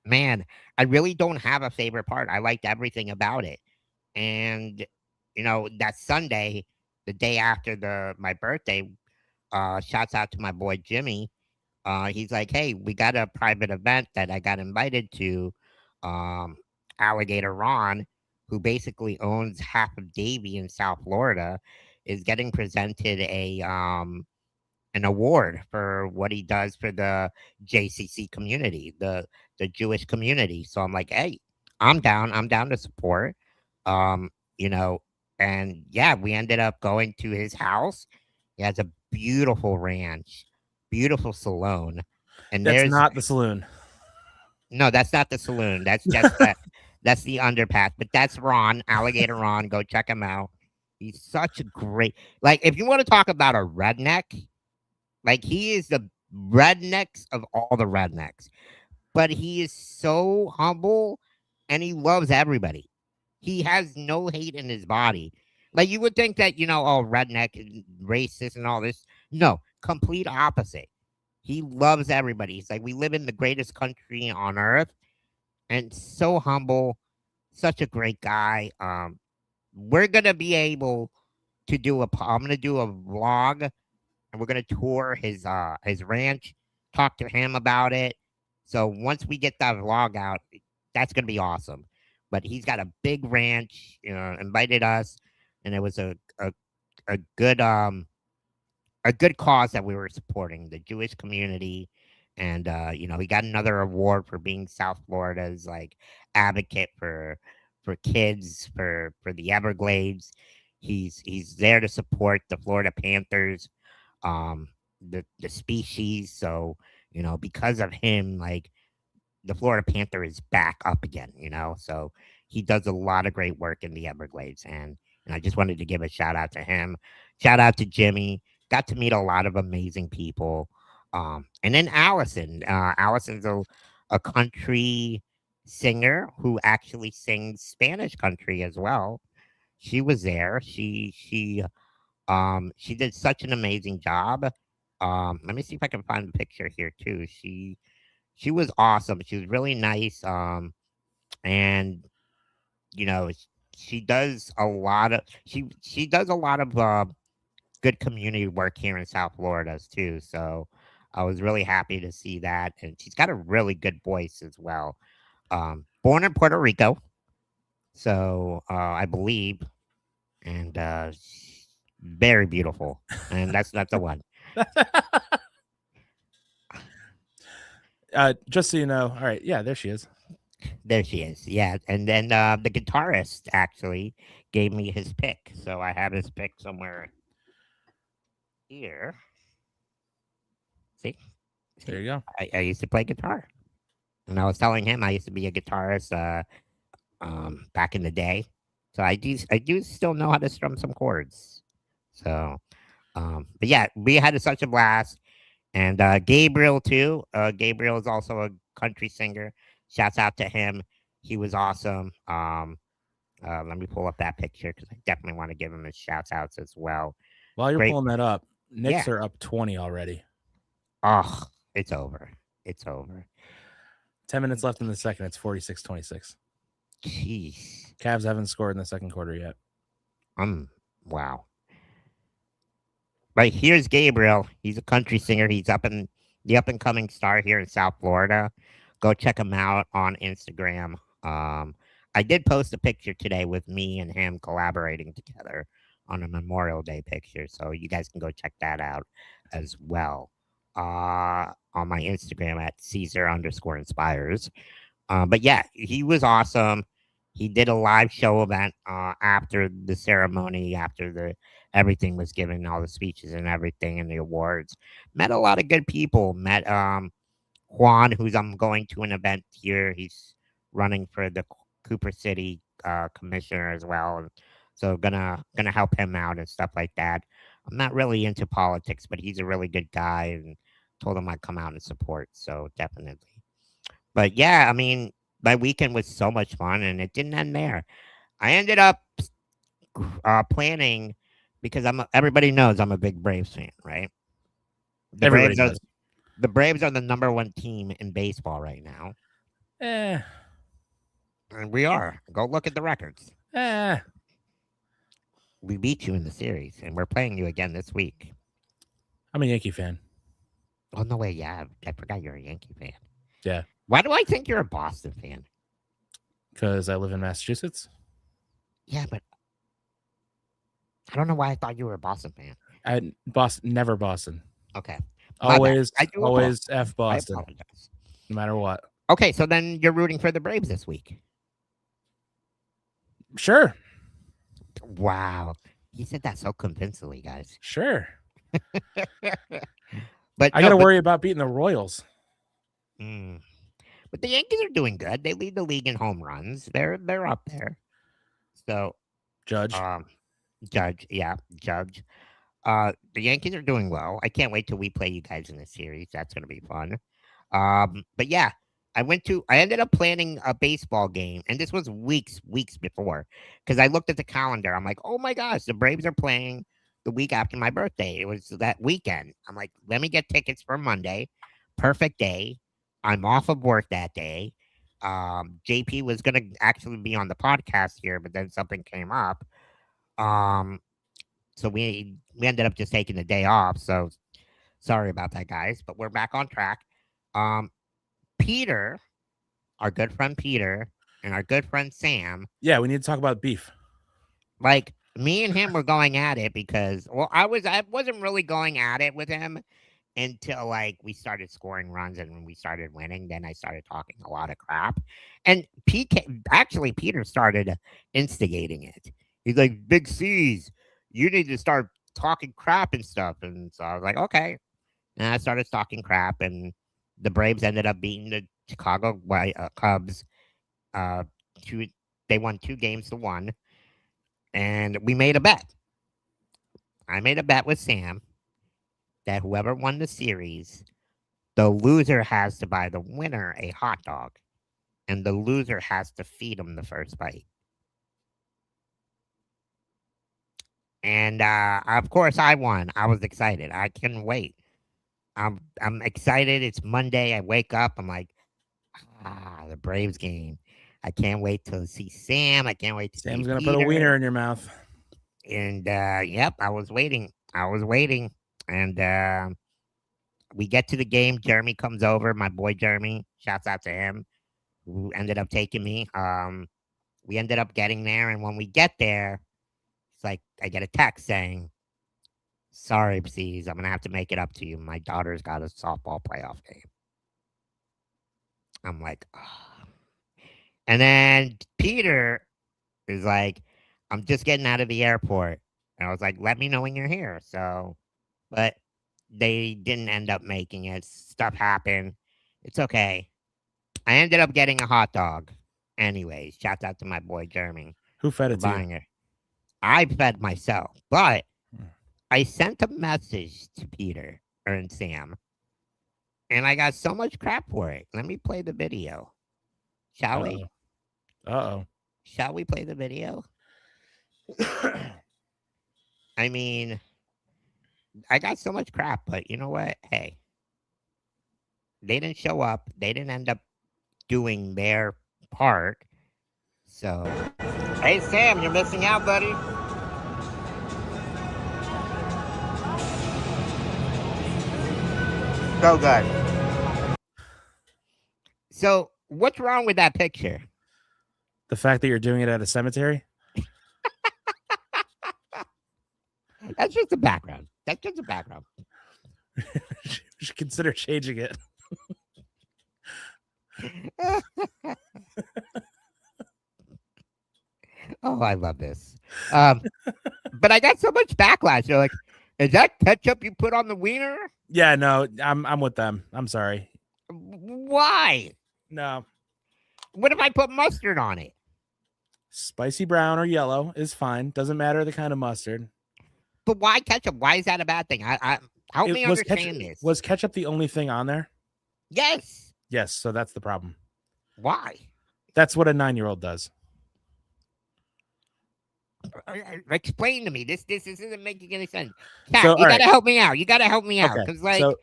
man, I really don't have a favorite part. I liked everything about it, and that Sunday, the day after my birthday, shouts out to my boy Jimmy. He's like, hey, we got a private event that I got invited to. Alligator Ron, who basically owns half of Davie in South Florida, is getting presented an award for what he does for the JCC community, the Jewish community. So I'm like, hey, I'm down to support. And yeah, we ended up going to his house. He has a beautiful ranch, beautiful saloon. And That's not the saloon. No, that's not the saloon. That's just that's the underpass. But that's Ron, Alligator Ron. Go check him out. He's such a great, like, if you want to talk about a redneck, like, he is the rednecks of all the rednecks. But he is so humble, and he loves everybody. He has no hate in his body. Like, you would think that, redneck and racist and all this. No, complete opposite. He loves everybody. He's like, we live in the greatest country on earth, and so humble, such a great guy. We're gonna be able to I'm gonna do a vlog, and we're gonna tour his ranch, talk to him about it. So once we get that vlog out, that's gonna be awesome. but he's got a big ranch. Invited us, and it was a good a good cause that we were supporting, the Jewish community. And he got another award for being South Florida's like advocate for kids for the Everglades. He's there to support the Florida Panthers, um, the species. So because of him, like the Florida Panther is back up again. So he does a lot of great work in the Everglades, and I just wanted to give a shout out to him. Shout out to Jimmy. Got to meet a lot of amazing people. And then Allison. Allison's a country singer who actually sings Spanish country as well. She was there. She did such an amazing job. Let me see if I can find the picture here too. She was awesome. She was really nice. And you know, she does a lot of she does a lot of good community work here in South Florida too. So I was really happy to see that, and she's got a really good voice as well. Born in Puerto Rico, so I believe, and very beautiful, and that's not the one. Just so you know, all right, yeah, there she is. There she is. Yeah, and then the guitarist actually gave me his pick, so I have his pick somewhere here. See, There you go. I used to play guitar, and I was telling him I used to be a guitarist back in the day, so I do still know how to strum some chords. So, but yeah, we had such a blast, and Gabriel too. Gabriel is also a country singer. Shouts out to him. He was awesome. Let me pull up that picture because I definitely want to give him his shouts outs as well. While you're Great. pulling that up, Knicks Yeah. are up 20 already. Oh, it's over. It's over. 10 minutes left in the second. It's 46-26. Jeez. Cavs haven't scored in the second quarter yet. Wow. Right, here's Gabriel. He's a country singer. He's the up and coming star here in South Florida. Go check him out on Instagram. I did post a picture today with me and him collaborating together on a Memorial Day picture, so you guys can go check that out as well. On my Instagram at Caesar_inspires. But yeah, he was awesome. He did a live show event after the ceremony, after everything was given, all the speeches and everything, and the awards. Met a lot of good people. Met Juan, who's going to an event here. He's running for the Cooper City commissioner as well, so gonna help him out and stuff like that. I'm not really into politics, but he's a really good guy, and told him I'd come out and support. So definitely. But yeah, I mean, my weekend was so much fun, and it didn't end there. I ended up planning because everybody knows I'm a big Braves fan, right? Everybody does. The Braves are the number one team in baseball right now. And we are. Go look at the records. We beat you in the series, and we're playing you again this week. I'm a Yankee fan. Oh, no way. Yeah, I forgot you're a Yankee fan. Yeah. Why do I think you're a Boston fan? Because I live in Massachusetts. Yeah, but I don't know why I thought you were a Boston fan. Never Boston. Okay. Always apologize. F Boston. I apologize. No matter what. Okay, so then you're rooting for the Braves this week. Sure. Wow. He said that so convincingly, guys. Sure. But I got to worry about beating the Royals. But the Yankees are doing good. They lead the league in home runs. They're up there. So Judge. Judge. The Yankees are doing well. I can't wait till we play you guys in the series. That's gonna be fun. But yeah, I ended up planning a baseball game, and this was weeks before, because I looked at the calendar. I'm like, oh my gosh, the Braves are playing the week after my birthday. It was that weekend. I'm like, let me get tickets for Monday. Perfect day. I'm off of work that day. JP was gonna actually be on the podcast here, but then something came up. So we ended up just taking the day off. So sorry about that, guys. But we're back on track. Peter, our good friend Peter, and our good friend Sam. Yeah, we need to talk about beef. Like, me and him were going at it because, well, I wasn't really going at it with him until like we started scoring runs and when we started winning. Then I started talking a lot of crap, and Peter started instigating it. He's like, BigCeaz, you need to start talking crap and stuff. And so I was like, okay. And I started talking crap, and the Braves ended up beating the Chicago Cubs. They won 2-1, and we made a bet. I made a bet with Sam that whoever won the series, the loser has to buy the winner a hot dog, and the loser has to feed him the first bite. And of course, I won. I was excited. I couldn't wait. I'm excited. It's Monday. I wake up. I'm like, the Braves game. I can't wait to see Sam. I can't wait to Sam's see gonna Peter. put a wiener in your mouth. And yep, I was waiting. And we get to the game. Jeremy comes over. My boy Jeremy. Shouts out to him, who ended up taking me. We ended up getting there, and when we get there, it's like I get a text saying, "Sorry, BigCeaz, I'm gonna have to make it up to you. My daughter's got a softball playoff game." I'm like, oh. And then Peter is like, "I'm just getting out of the airport," and I was like, "Let me know when you're here." So, but they didn't end up making it. Stuff happened. It's okay. I ended up getting a hot dog. Anyways, shout out to my boy Jeremy. Who fed it to buying you? it. I fed myself, but I sent a message to Peter and Sam, and I got so much crap for it. Let me play the video. Shall we? Uh-oh. Shall we play the video? I mean, I got so much crap, but you know what? Hey, they didn't show up. They didn't end up doing their part. So, hey, Sam, you're missing out, buddy. So good. So, what's wrong with that picture? The fact that you're doing it at a cemetery? That's just the background. That's just the background. You should consider changing it. Oh, I love this. But I got so much backlash. They're like, is that ketchup you put on the wiener? Yeah, no, I'm with them. I'm sorry. Why? No. What if I put mustard on it? Spicy brown or yellow is fine. Doesn't matter the kind of mustard. But why ketchup? Why is that a bad thing? I help me understand this. Was ketchup the only thing on there? Yes. Yes, so that's the problem. Why? That's what a 9-year-old does. Explain to me. This isn't making any sense. Kat, So, you gotta help me out. You gotta help me out. Okay, Because like so-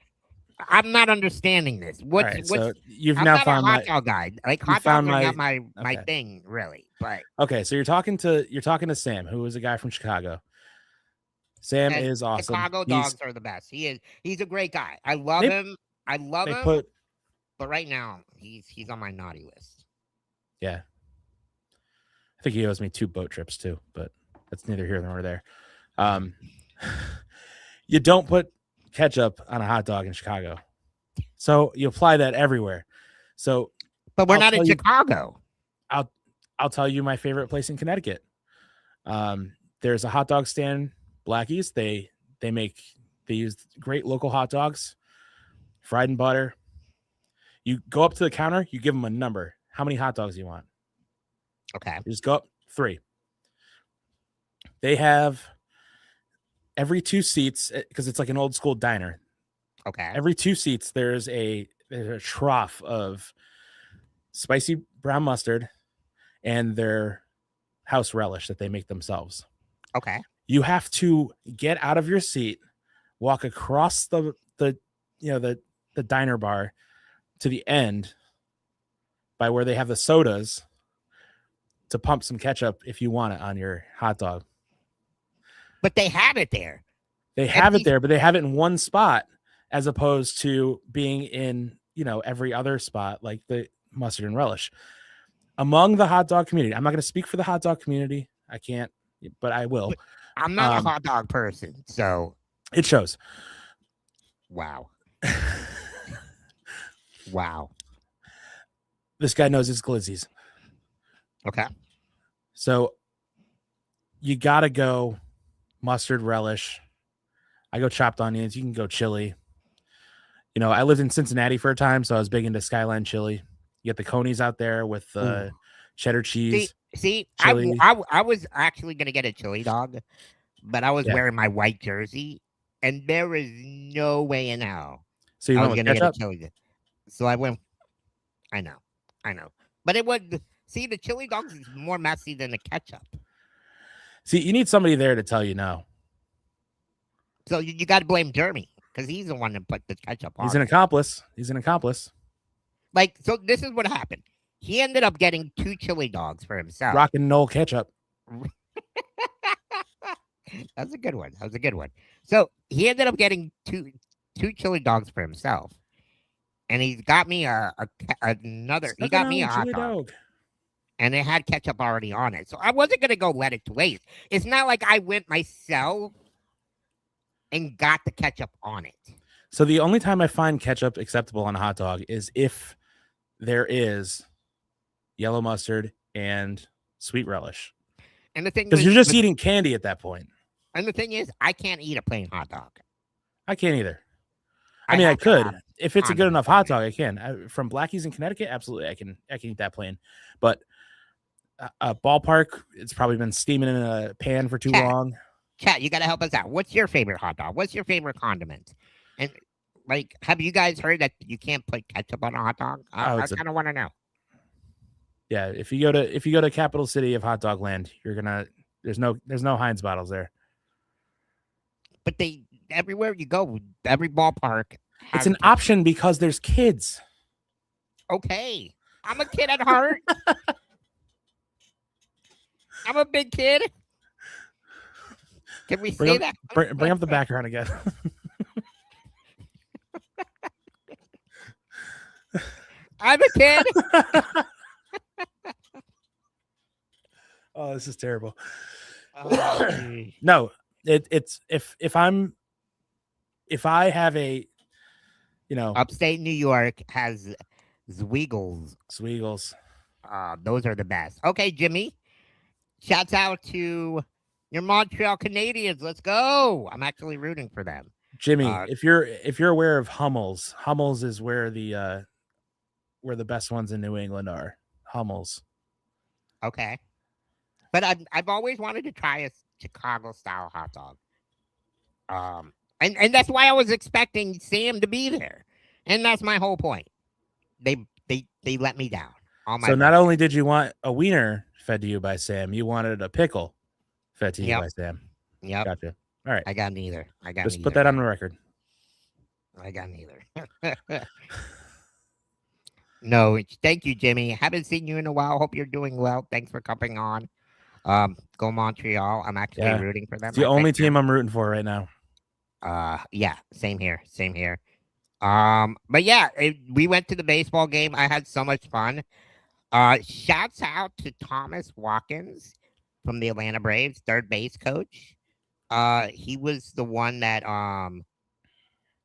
I'm not understanding this. so you've I'm now not found a hot dog guy. Like hot dogs are not my okay. thing, really. But okay, so you're talking to Sam, who is a guy from Chicago. Sam is awesome. Chicago dogs are the best. He's a great guy. I love him. I love him. But right now he's on my naughty list. Yeah. I think he owes me 2 boat trips too, but that's neither here nor there. You don't put ketchup on a hot dog in Chicago. So you apply that everywhere. So but we're not in Chicago. I'll tell you my favorite place in Connecticut. There's a hot dog stand, Blackie's. They use great local hot dogs, fried in butter. You go up to the counter, you give them a number. How many hot dogs do you want? Okay. You just go up 3. They have every 2 seats, because it's like an old school diner. Okay. Every 2 seats, there's a trough of spicy brown mustard and their house relish that they make themselves. Okay. You have to get out of your seat, walk across the diner bar to the end by where they have the sodas to pump some ketchup if you want it on your hot dog. But they have it there. They have it there, but they have it in one spot as opposed to being in, every other spot like the mustard and relish. among the hot dog community. I'm not going to speak for the hot dog community. I can't, but I will. I'm not a hot dog person, so it shows. Wow. Wow. This guy knows his glizzies. Okay. So you got to go mustard relish. I go chopped onions. You can go chili. You know, I lived in Cincinnati for a time, so I was big into Skyline chili. You get the conies out there with cheddar cheese. See, I was actually going to get a chili dog, but I was wearing my white jersey, and there is no way in hell so you I went was with going to get ketchup? a chili. So I went. I know. But it would see the chili dogs is more messy than the ketchup. See, you need somebody there to tell you no. So you got to blame Jeremy because he's the one that put the ketchup on. He's an accomplice. He's an accomplice. Like, so this is what happened. He ended up getting 2 chili dogs for himself. Rockin' Knoll ketchup. That's a good one. So he ended up getting two chili dogs for himself. And he's got me another. He got me a hot dog. And it had ketchup already on it. So I wasn't going to go let it to waste. It's not like I went myself and got the ketchup on it. So the only time I find ketchup acceptable on a hot dog is if there is yellow mustard and sweet relish. And the thing is, because you're just eating candy at that point. And the thing is, I can't eat a plain hot dog. I can't either. I mean, I could. If it's a good enough hot dog, I can. From Blackie's in Connecticut, absolutely, I can eat that plain. But a ballpark, it's probably been steaming in a pan for too long. Chat, you got to help us out. What's your favorite hot dog? What's your favorite condiment? And like, have you guys heard that you can't put ketchup on a hot dog? I kind of want to know. Yeah, if you go to capital city of hot dog land, you're gonna there's no Heinz bottles there. But everywhere you go, every ballpark. It's an option because there's kids. Okay, I'm a kid at heart. I'm a big kid. Can we say that? Bring up the background again. I'm a kid. Oh, this is terrible. Oh, no, it's if I have a, upstate New York has Zweigles. Those are the best. Okay, Jimmy. Shouts out to your Montreal Canadiens. Let's go. I'm actually rooting for them. Jimmy, if you're aware of Hummels is where the best ones in New England are. Hummels. Okay. But I've always wanted to try a Chicago style hot dog. And that's why I was expecting Sam to be there. And that's my whole point. They let me down. So not only did you want a wiener fed to you by Sam, you wanted a pickle fed to you by Sam. Yep. Gotcha. All right. I got neither. Just put that on the record. I got neither. No, thank you, Jimmy. Haven't seen you in a while. Hope you're doing well. Thanks for coming on. Go Montreal. I'm actually rooting for them. It's the only team I'm rooting for right now. Yeah, same here. But yeah, we went to the baseball game. I had so much fun. Shouts out to Thomas Watkins from the Atlanta Braves, third base coach. He was the one that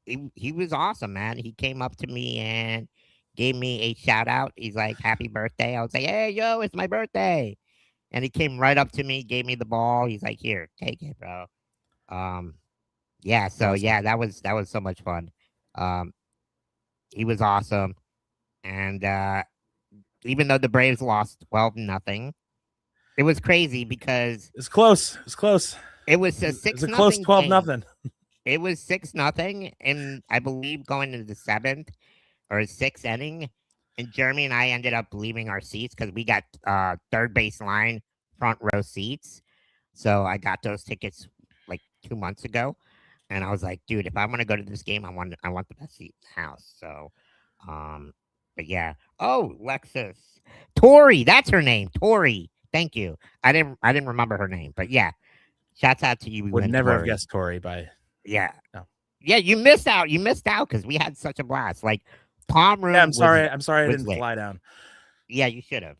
he was awesome, man. He came up to me and gave me a shout out. He's like, "Happy birthday." I was like, "Hey, yo, it's my birthday." And he came right up to me, gave me the ball. He's like, "Here, take it, bro." Yeah, so awesome. Yeah, that was so much fun. He was awesome. And even though the Braves lost 12-0, it was crazy because it's close. It was a 6-0. It was a close 12-0. It was 6-0, and I believe going into the 7th or 6th inning, and Jeremy and I ended up leaving our seats because we got third base line front row seats. So I got those tickets like 2 months ago, and I was like, dude, if I want to go to this game, I want the best seat in the house. So, but yeah. Oh, Lexus, Tori, that's her name, Tori. Thank you. I didn't remember her name, but yeah. Shouts out to you. Would never have guessed Tori by. Yeah. No. Yeah, you missed out. You missed out because we had such a blast. Like Palm Room. Yeah, I'm sorry. I didn't fly down. Yeah, you should have.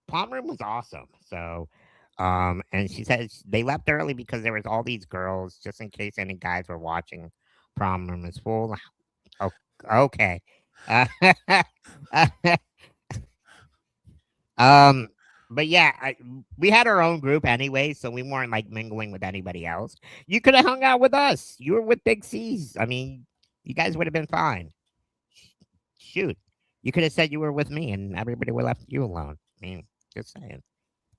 Palmer was awesome. So, and she said they left early because there was all these girls, just in case any guys were watching. Prom room is full. Oh, okay. Um, but yeah, we had our own group anyway, so we weren't like mingling with anybody else. You could have hung out with us. You were with BigCeaz. I mean, you guys would have been fine. Shoot, you could have said you were with me, and everybody would have left you alone. I mean, just saying.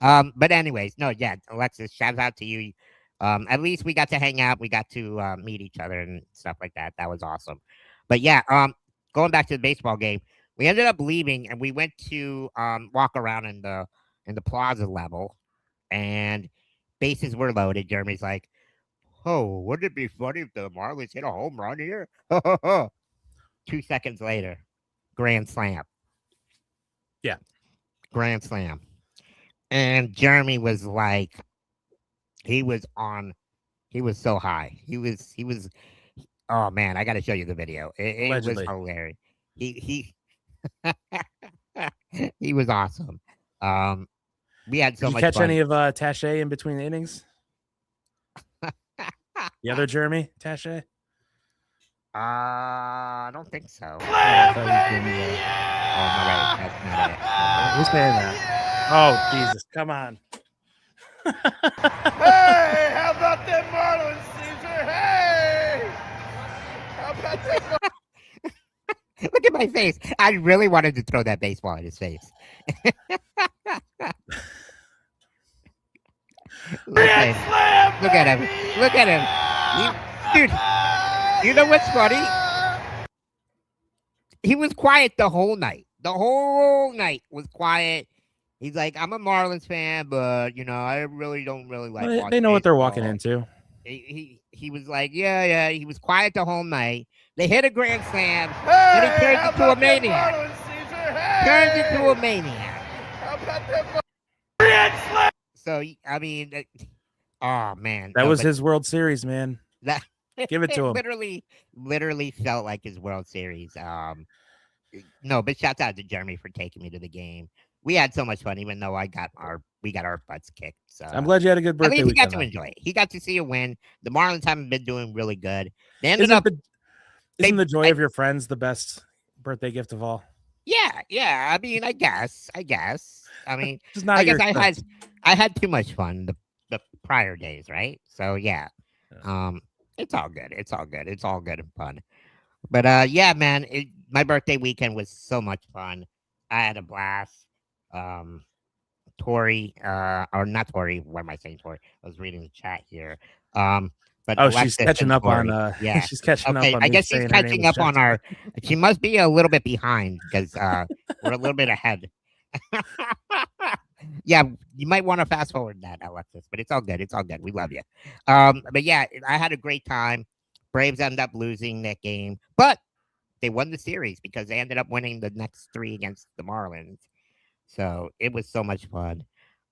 But anyways, no, yeah, Alexis, shout out to you. At least we got to hang out. We got to meet each other and stuff like that. That was awesome. But yeah, going back to the baseball game, we ended up leaving and we went to walk around in the plaza level, and bases were loaded. Jeremy's like, "Oh, wouldn't it be funny if the Marlins hit a home run here?" 2 seconds later, grand slam. Yeah, grand slam. And Jeremy was like, he was so high. He was. Oh man, I got to show you the video. It was hilarious. He he was awesome. We had so much fun. Did you catch any of Taché in between the innings? The other Jeremy Taché? I don't think so. Oh, no, wait, that's not it. Who's saying that? Oh, Jesus, come on. Hey, how about them Marlins, Caesar? Hey! How about them Look at my face. I really wanted to throw that baseball in his face. Look at him. Look at him. Dude, you know what's funny? He was quiet the whole night. The whole night was quiet. He's like, I'm a Marlins fan, but I really don't really like. Well, they know what they're walking into. He was like, yeah. He was quiet the whole night. They hit a grand slam, and he turned into a maniac. Turned into a maniac. How about them grand slam? So I mean, oh man, that was his World Series, man. Give it to him. Literally felt like his World Series. No, but shout out to Jeremy for taking me to the game. We had so much fun, even though we got our butts kicked. So I'm glad you had a good birthday. At least he got weekend, to enjoy it. He got to see a win. The Marlins haven't been doing really good. They Isn't the joy of your friends the best birthday gift of all? Yeah. I mean, I guess. I mean, I guess I had too much fun the prior days, right? So yeah. It's all good. It's all good and fun. But yeah, man, my birthday weekend was so much fun. I had a blast. Tori, or not Tori. What am I saying, Tori? I was reading the chat here. But she's catching up on. Yeah, she's catching up. On I guess she's catching up on our. She must be a little bit behind because we're a little bit ahead. Yeah, you might want to fast forward that, Alexis, but it's all good. It's all good. We love you. But yeah, I had a great time. Braves ended up losing that game, but they won the series because they ended up winning the next 3 against the Marlins. So it was so much fun.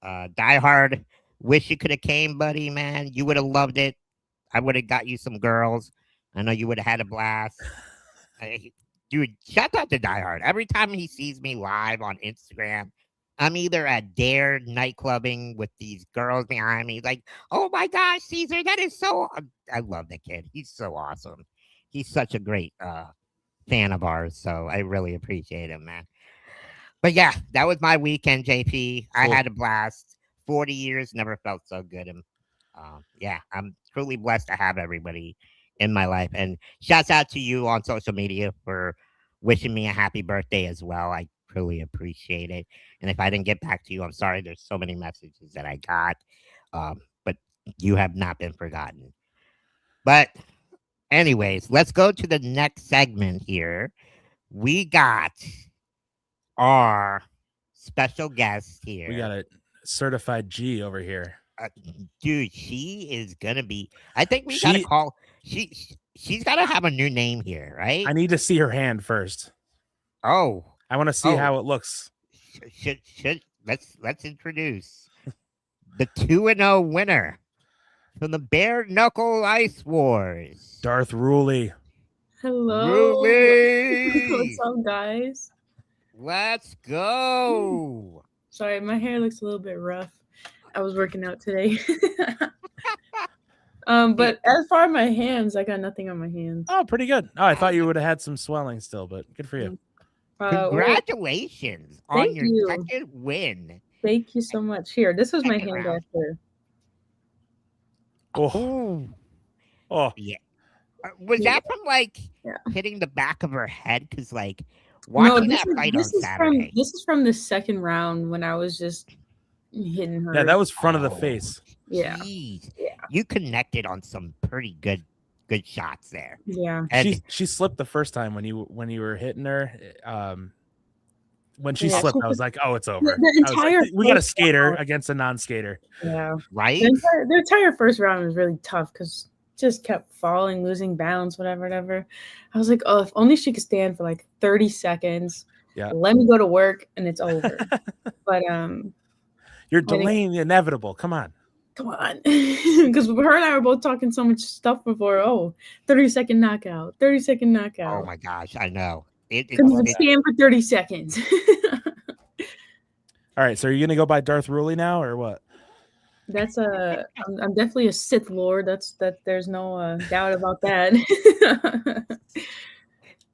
Die Hard, wish you could have came, buddy, man. You would have loved it. I would have got you some girls. I know you would have had a blast. Dude, shout out to Die Hard. Every time he sees me live on Instagram, I'm either at Dare nightclubbing with these girls behind me. He's like, oh my gosh, Caesar, that is so. I love that kid. He's so awesome. He's such a great fan of ours. So I really appreciate him, man. But yeah, that was my weekend, JP. Cool. I had a blast. 40 years, never felt so good. And yeah, I'm truly blessed to have everybody in my life. And shouts out to you on social media for wishing me a happy birthday as well. I truly appreciate it. And if I didn't get back to you, I'm sorry. There's so many messages that I got. But you have not been forgotten. But anyways, let's go to the next segment here. We got our special guest here. We got a certified G over here. Dude, she is gonna be. I think we gotta call. She's gotta have a new name here, right? I need to see her hand first. Oh, I want to see how it looks. Let's introduce the 2-0 winner from the Bare Knuckle Ice Wars, Darth Ruley. Hello. Ruley. What's up, guys? Let's go. Sorry, my hair looks a little bit rough. I was working out today. But as far as my hands, I got nothing on my hands. Oh, pretty good. Oh, I thought you would have had some swelling still, but good for you. Congratulations on thank your you. second win. Thank you so much. Here, this was my Second hand round. after. Oh, oh, Yeah. Was Yeah. that from like Yeah. hitting the back of her head? Because like No, watching that fight on this is Saturday. this is from the second round when I was just hitting her. yeah, that was front of the face. Yeah. Jeez. Yeah. You connected on some pretty good shots there. Yeah. And She slipped the first time when you were hitting her. When she Yeah. slipped, I was like, "Oh, it's over." The I was like, entire we got a first skater round- against a non-skater. Yeah. right? The entire first round was really tough because just kept falling, losing balance, whatever. I was like, oh, if only she could stand for like 30 seconds. Yeah. Let me go to work and it's over. But You're delaying the inevitable. Come on. come on. Because her and I were both talking so much stuff before. 30-second knockout. 30-second knockout. Oh my gosh, I know. Couldn't even stand for 30 seconds. All right, so are you gonna go by Darth Ruley now, or what? That's I'm definitely a Sith Lord. There's no doubt about that.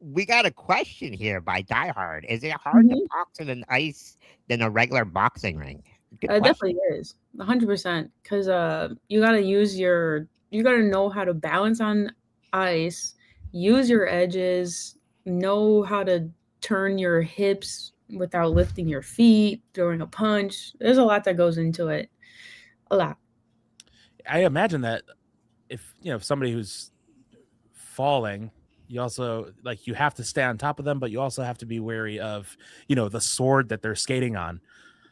We got a question here by Diehard. Is it harder Mm-hmm. to box in an ice than a regular boxing ring? Good It question. definitely is 100% because you gotta know how to balance on ice, use your edges, know how to turn your hips without lifting your feet, throwing a punch. There's a lot that goes into it. A lot. I imagine that if somebody who's falling, you also you have to stay on top of them, but you also have to be wary of the sword that they're skating on.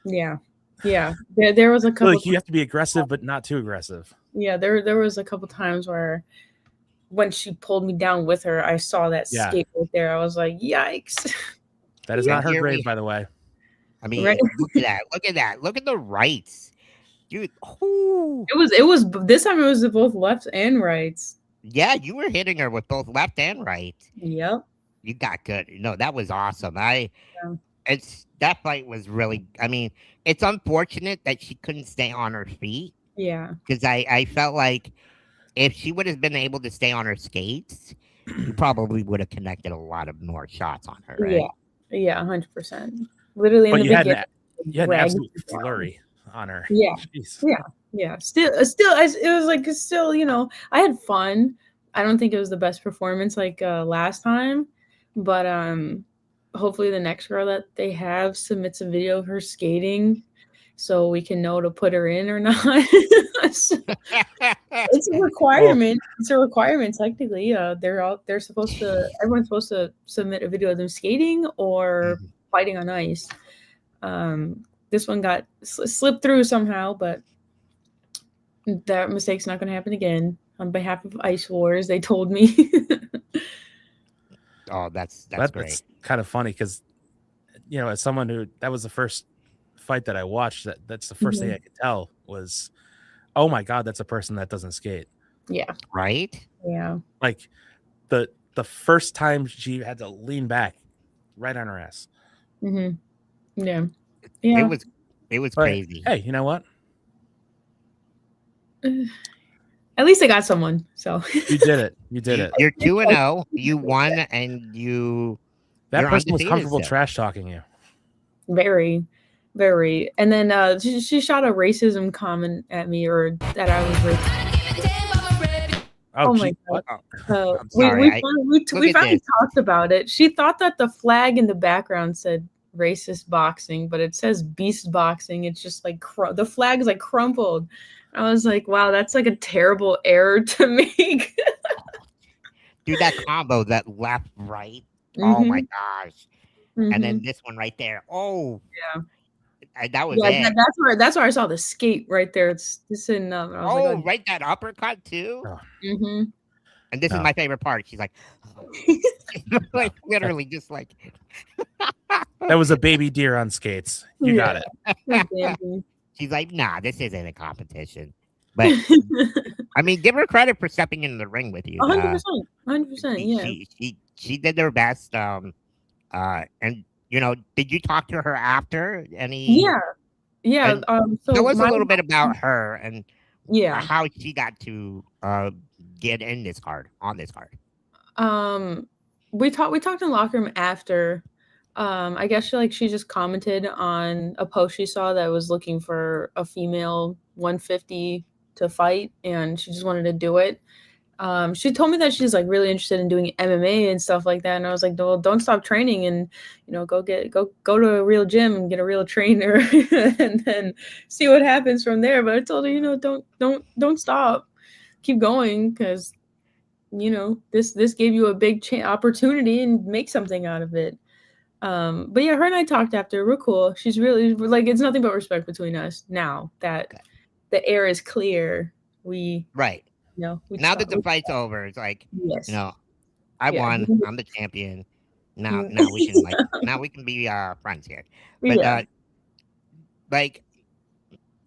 Yeah. There was a couple. You have to be aggressive, but not too aggressive. Yeah, there was a couple times where when she pulled me down with her, I saw that skate right there. I was like, yikes. That is not her grave, by the way. I mean, Right. look at that. Look at that. Look at the rights. Dude. Oh. It was this time it was both lefts and rights. Yeah, you were hitting her with both left and right. Yep. You got good. No, that was awesome. That fight was really, I mean, it's unfortunate that she couldn't stay on her feet. Yeah. Because I felt like if she would have been able to stay on her skates, you probably would have connected a lot of more shots on her, right? Yeah, 100%. Literally, But in you the had beginning, an absolute flurry on her. Yeah. Jeez. Yeah. Still, it was like still, I had fun. I don't think it was the best performance like last time, but hopefully the next girl that they have submits a video of her skating, so we can know to put her in or not. It's a requirement. It's a requirement technically. Everyone's supposed to submit a video of them skating or fighting on ice. This one got slipped through somehow, but that mistake's not going to happen again. On behalf of Ice Wars, they told me. Oh, that's great. That's kind of funny because, as someone who that was the first fight that I watched, that's the first thing I could tell was, oh my God, that's a person that doesn't skate. Yeah. Right? Yeah. Like the first time she had to lean back right on her ass. Mm-hmm. Yeah. It was crazy. Hey, you know what? At least I got someone. So You did it. You're 2-0. You won, and That you're person was undefeated comfortable still. trash talking you. very, very. And then she shot a racism comment at me, or that I was racist. Oh my God. I'm sorry. We Look at finally this. talked about it. She thought that the flag in the background said racist boxing, but it says beast boxing. It's just like the flag is like crumpled. I was like, wow, that's like a terrible error to make. Dude, that combo, that left, right. Oh my gosh. And then this one right there. Oh. Yeah. That was it. That's where I saw the skate right there. It's in I was like, right, that uppercut too. Mm-hmm. And this is my favorite part. She's like, like literally just like That was a baby deer on skates. You got it. She's like, nah, this isn't a competition. But I mean, give her credit for stepping into the ring with you. 100%. 100%. Yeah. She did her best. And did you talk to her after any? Yeah. So tell us a my little bit about her and yeah. how she got to get in this card on this card. We talked in the locker room after. I guess she just commented on a post she saw that was looking for a female 150 to fight, and she just wanted to do it. She told me that she's like really interested in doing MMA and stuff like that, and I was like, well, don't stop training, and go to a real gym and get a real trainer, and then see what happens from there. But I told her, don't stop, keep going, because this gave you a big opportunity and make something out of it. But yeah, her and I talked after. We're cool. She's really like, it's nothing but respect between us now that the air is clear. Right. Now that the fight's over, it's like, yes. I won. I'm the champion. Now we can now we can be friends here. But like,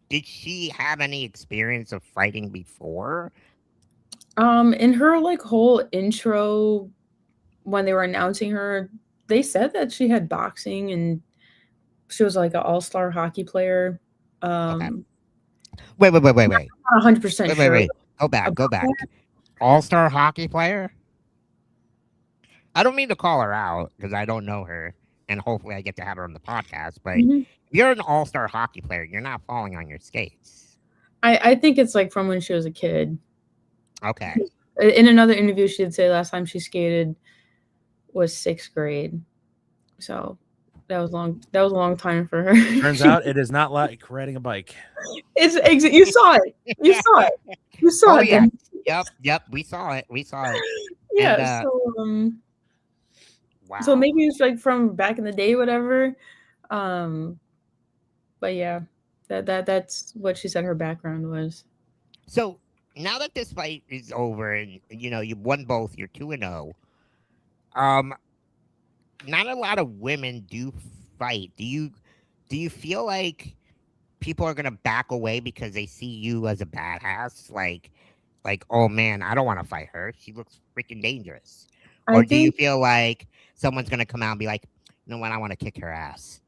did she have any experience of fighting before? In her like whole intro, when they were announcing her, they said that she had boxing and she was like an all-star hockey player. Okay. Wait. Not 100% sure. Wait. Go back. All-star hockey player? I don't mean to call her out because I don't know her, and hopefully I get to have her on the podcast. But if you're an all-star hockey player, you're not falling on your skates. I think it's like from when she was a kid. Okay. In another interview, she did say last time she skated was 6th grade. So that was a long time for her. Turns out it is not like riding a bike. You saw it. You saw it. Yeah. Yep. We saw it. Yeah. And, wow. So maybe it's like from back in the day, whatever. But yeah, that's what she said her background was. So now that this fight is over and you won both, you're 2-0. Not a lot of women do fight. Do you feel like people are gonna back away because they see you as a badass? Like, oh man, I don't want to fight her. She looks freaking dangerous. Or do you feel like someone's gonna come out and be like, you know what, I want to kick her ass?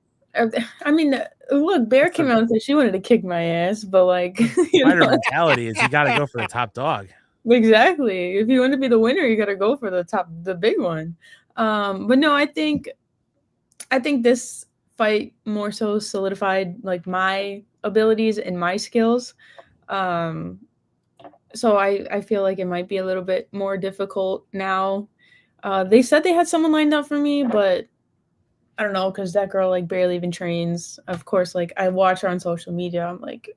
I mean, look, Bear came out and said she wanted to kick my ass, but like, fighter mentality is you got to go for the top dog. Exactly. If you want to be the winner, you got to go for the big one. But no, I think this fight more so solidified like my abilities and my skills. So I feel like it might be a little bit more difficult now. They said they had someone lined up for me, but I don't know, because that girl like barely even trains. Of course, like I watch her on social media. I'm like,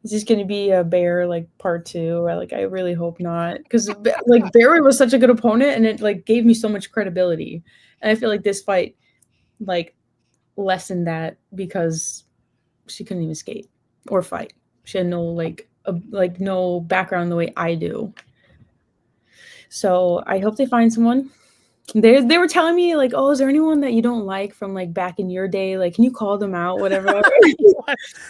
is this going to be a Bear like part 2? Or, like, I really hope not, because like Bear was such a good opponent, and it like gave me so much credibility. And I feel like this fight like lessened that because she couldn't even skate or fight. She had no no background the way I do. So I hope they find someone. They were telling me like, oh, is there anyone that you don't like from like back in your day? Like, can you call them out? Whatever.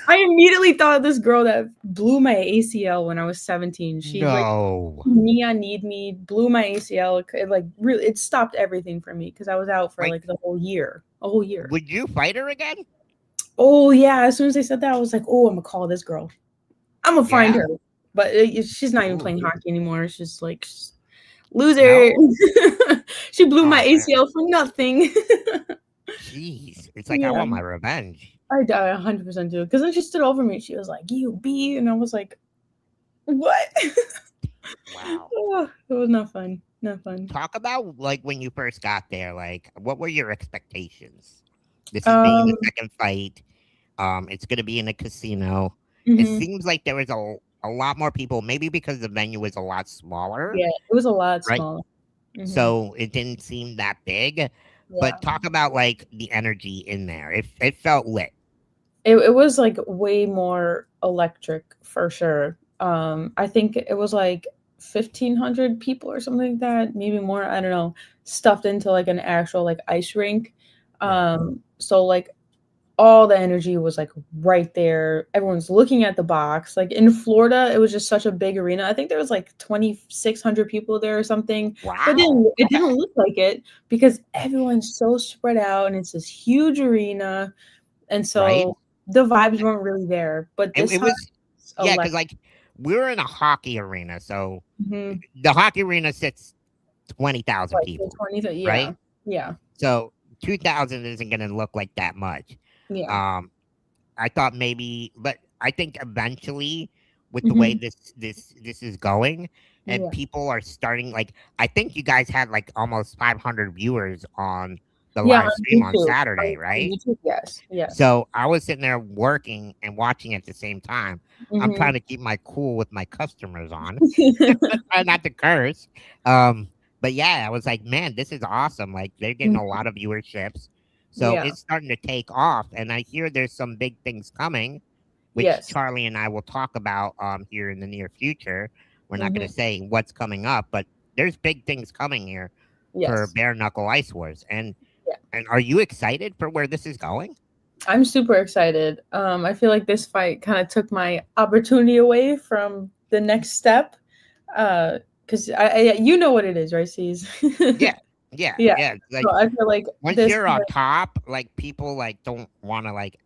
I immediately thought of this girl that blew my ACL when I was 17. She like kneed me, blew my ACL. It stopped everything for me because I was out for like the whole year. A whole year. Would you fight her again? Oh yeah. As soon as they said that, I was like, oh, I'm gonna call this girl. I'm gonna find her. But she's not even playing hockey anymore. It's just like loser. No. She blew my ACL for nothing. Jeez. It's like, I want my revenge. I 100% do. Because then she stood over me. She was like, you B. And I was like, what? Wow. Oh, it was not fun. Not fun. Talk about like when you first got there. Like, what were your expectations? This is being the second fight. It's going to be in a casino. It seems like there was a lot more people, maybe because the venue was a lot smaller. Yeah, it was a lot smaller. So it didn't seem that big. Yeah. But talk about like the energy in there. It felt lit. It was like way more electric for sure. I think it was like 1,500 people or something like that, maybe more. I don't know, stuffed into like an actual like ice rink. So like all the energy was like right there. Everyone's looking at the box. Like in Florida, it was just such a big arena. I think there was like 2,600 people there or something. Wow. But it didn't look like it because everyone's so spread out and it's this huge arena. And so the vibes weren't really there. But this it was, time, because like we were in a hockey arena. So Mhm. the hockey arena sits 20,000 Like, people, 20, yeah, right? yeah, So 2,000 isn't going to look like that much. yeah. I thought maybe, but I think eventually with the way this is going and Yeah. people are starting, like, I think you guys had like almost 500 viewers on the Yeah, live stream on YouTube. Saturday, On right? YouTube, yes, yes. So I was sitting there working and watching at the same time. I'm trying to keep my cool with my customers on. Try not to curse. But yeah, I was like, man, this is awesome. Like they're getting a lot of viewerships. So Yeah. it's starting to take off. And I hear there's some big things coming, which Yes. Charlie and I will talk about here in the near future. We're not going to say what's coming up, but there's big things coming here for Yes. Bare Knuckle Ice Wars. And Yeah. and are you excited for where this is going? I'm super excited. I feel like this fight kind of took my opportunity away from the next step. Because I you know what it is, right, Ceaz? Yeah. Yeah. Like So I feel like once this you're on top, like people like don't want to like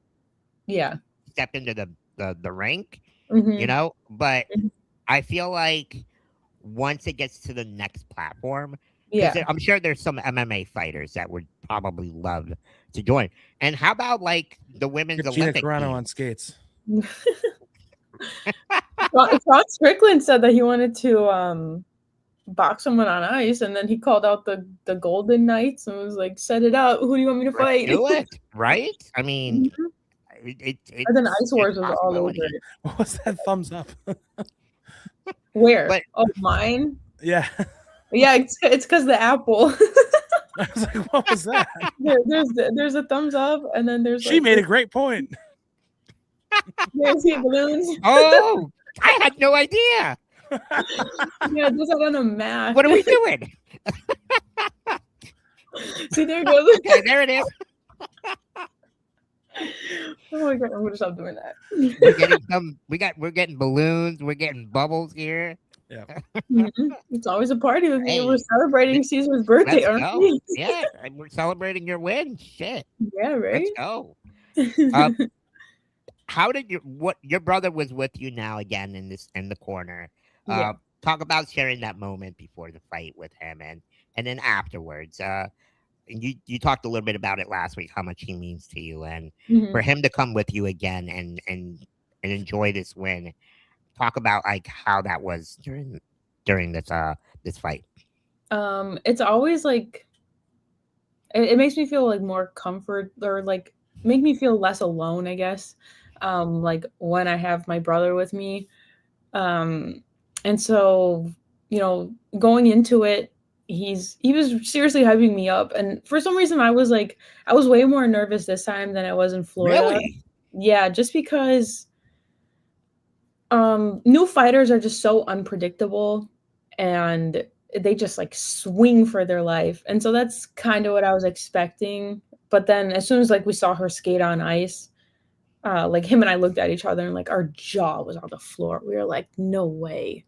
yeah. step into the rank, Mhm. But Mhm. I feel like once it gets to the next platform, Yeah. I'm sure there's some MMA fighters that would probably love to join. And how about like the women's Get Gina Olympic Carano team? on skates. Sean Strickland said that he wanted to box someone on ice, and then he called out the Golden Knights and was like, "Set it up. Who do you want me to Let's fight?" do it, right? I mean, it's And then Ice Wars a was all over possibility. it. What was that thumbs up? Where? But- oh, mine. Yeah. Yeah, it's because the apple. I was like, what was that? there's a thumbs up, and then there's She made a great point. Yeah, see balloons. Oh, I had no idea. Yeah, there's that on a map. What are we doing? See, there it goes. Okay, there it is. Oh my god, I'm gonna stop doing that. We're getting we're getting balloons. We're getting bubbles here. Yeah. It's always a party with me. Hey, We're celebrating Caesar's birthday, Let's aren't go. we? Yeah, and we're celebrating your win. Shit. Yeah, right. Let's go. How did your brother was with you now again in the corner? Yeah. Talk about sharing that moment before the fight with him and then afterwards. You talked a little bit about it last week, how much he means to you, and for him to come with you again and enjoy this win. Talk about like how that was during this fight. It's always like it makes me feel like more comfort, or like make me feel less alone, I guess. Like when I have my brother with me. And so, going into it, he was seriously hyping me up, and for some reason I was way more nervous this time than I was in Florida. Really? Yeah, just because new fighters are just so unpredictable, and they just like swing for their life. And so that's kind of what I was expecting. But then as soon as like we saw her skate on ice, like him and I looked at each other and like our jaw was on the floor. We were like, no way.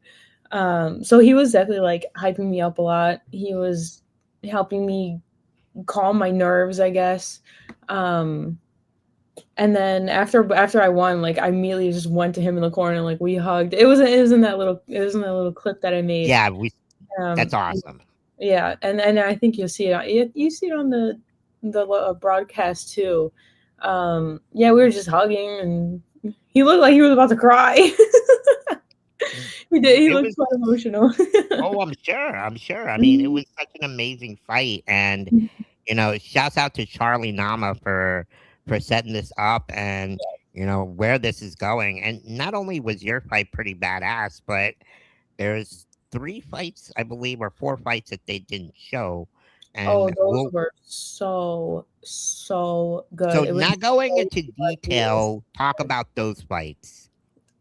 So he was definitely like hyping me up a lot. He was helping me calm my nerves, I guess. And then after I won, like I immediately just went to him in the corner and like we hugged. It was in that little clip that I made. Yeah, that's awesome. Yeah, and I think you'll see it. You see it on the broadcast too. Yeah, we were just hugging, and he looked like he was about to cry. He did. He looked quite emotional. Oh, I'm sure. I mean, it was such an amazing fight, and shouts out to Charlie Nama for setting this up and where this is going. And not only was your fight pretty badass, but there's 3 fights, I believe, or 4 fights that they didn't show. And those were so good. So not going into detail, talk about those fights.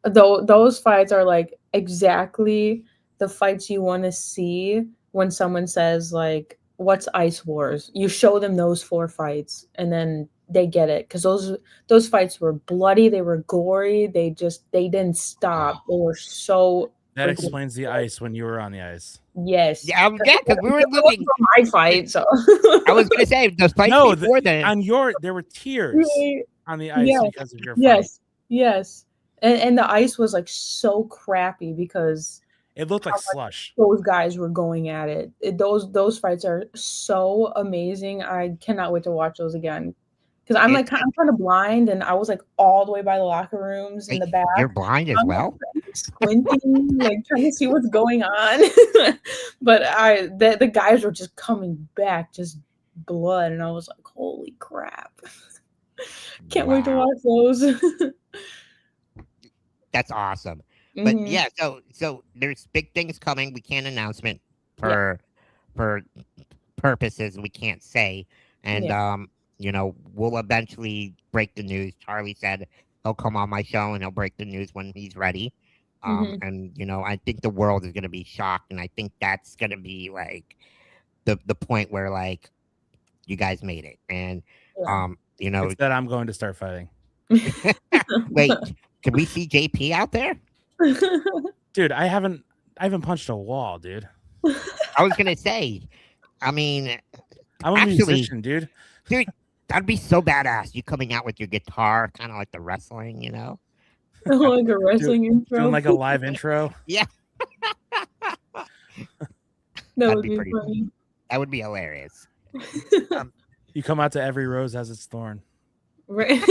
Those fights are like exactly the fights you want to see when someone says like, what's Ice Wars? You show them those 4 fights, and then they get it, because those fights were bloody, they were gory, they didn't stop. They were so That freaking explains the ice when you were on the ice. yes. Yeah, because we were It wasn't looking. my fight, so I was gonna say the fight No, before then. there were tears on the ice Yes, because of your fight. yes. And the ice was like so crappy because It looked like slush. those guys were going at it. Those fights are so amazing. I cannot wait to watch those again. Because I'm kind of blind, and I was like all the way by the locker rooms in the back. You're blind as I'm well? like, squinting, like trying to see what's going on. But the guys were just coming back, just blood, and I was like, holy crap. Can't wait to watch those. That's awesome. But yeah, so there's big things coming. We can't announcement for purposes we can't say. And you know, we'll eventually break the news. Charlie said he'll come on my show and he'll break the news when he's ready. And you know, I think the world is gonna be shocked, and I think that's gonna be like the point where like you guys made it. And you know, it's that I'm going to start fighting. Wait, can we see JP out there? Dude, I haven't punched a wall, dude. I was gonna say, I mean, I'm a musician, dude. Dude, that'd be so badass. You coming out with your guitar, kind of like the wrestling, you know? Like a wrestling intro. Doing like a live intro. Yeah. That would be pretty funny. That would be hilarious. You come out to Every Rose Has Its Thorn. Right.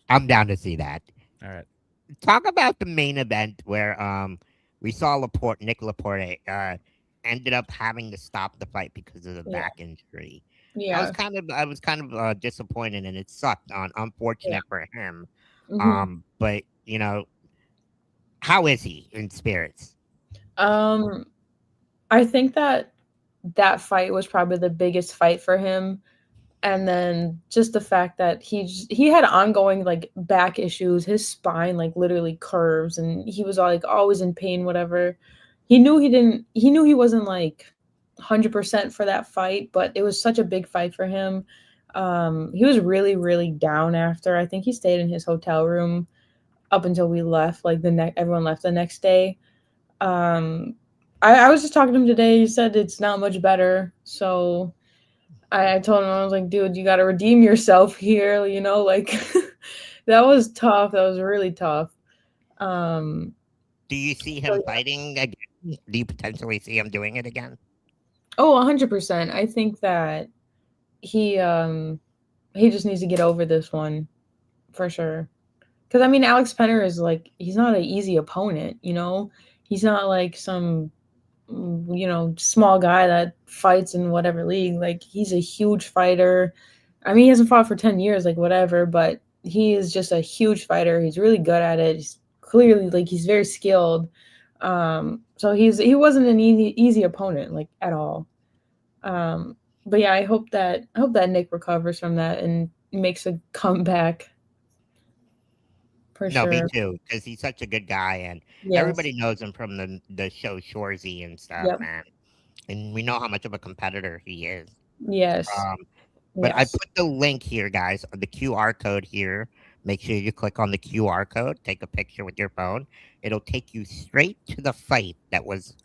I'm down to see that. All right. Talk about the main event where we saw Nick Laporte ended up having to stop the fight because of the back injury. Yeah. I was kind of disappointed, and it sucked. Unfortunate for him. But you know, how is he in spirits? I think that fight was probably the biggest fight for him. And then just the fact that he had ongoing like back issues, his spine like literally curves, and he was like always in pain, whatever. He knew he wasn't like 100% for that fight, but it was such a big fight for him. He was really, really down after. I think he stayed in his hotel room up until we left, like everyone left the next day. I was just talking to him today. He said it's not much better. So I told him, I was like, dude, you got to redeem yourself here. You know, like that was tough. That was really tough. Do you see him fighting again? Do you potentially see him doing it again? Oh, 100%. I think that he just needs to get over this one for sure. Because I mean, Alex Penner is like, he's not an easy opponent, you know? He's not like some, you know, small guy that fights in whatever league. Like, he's a huge fighter. I mean, he hasn't fought for 10 years, like whatever, but he is just a huge fighter. He's really good at it. He's clearly like, he's very skilled. So he wasn't an easy opponent, like at all. But yeah, I hope that Nick recovers from that and makes a comeback. For sure. Me too, because he's such a good guy, and everybody knows him from the show Shoresy and stuff, man. And we know how much of a competitor he is. Yes. But I put the link here, guys, the QR code here. Make sure you click on the QR code, take a picture with your phone. It'll take you straight to the fight that was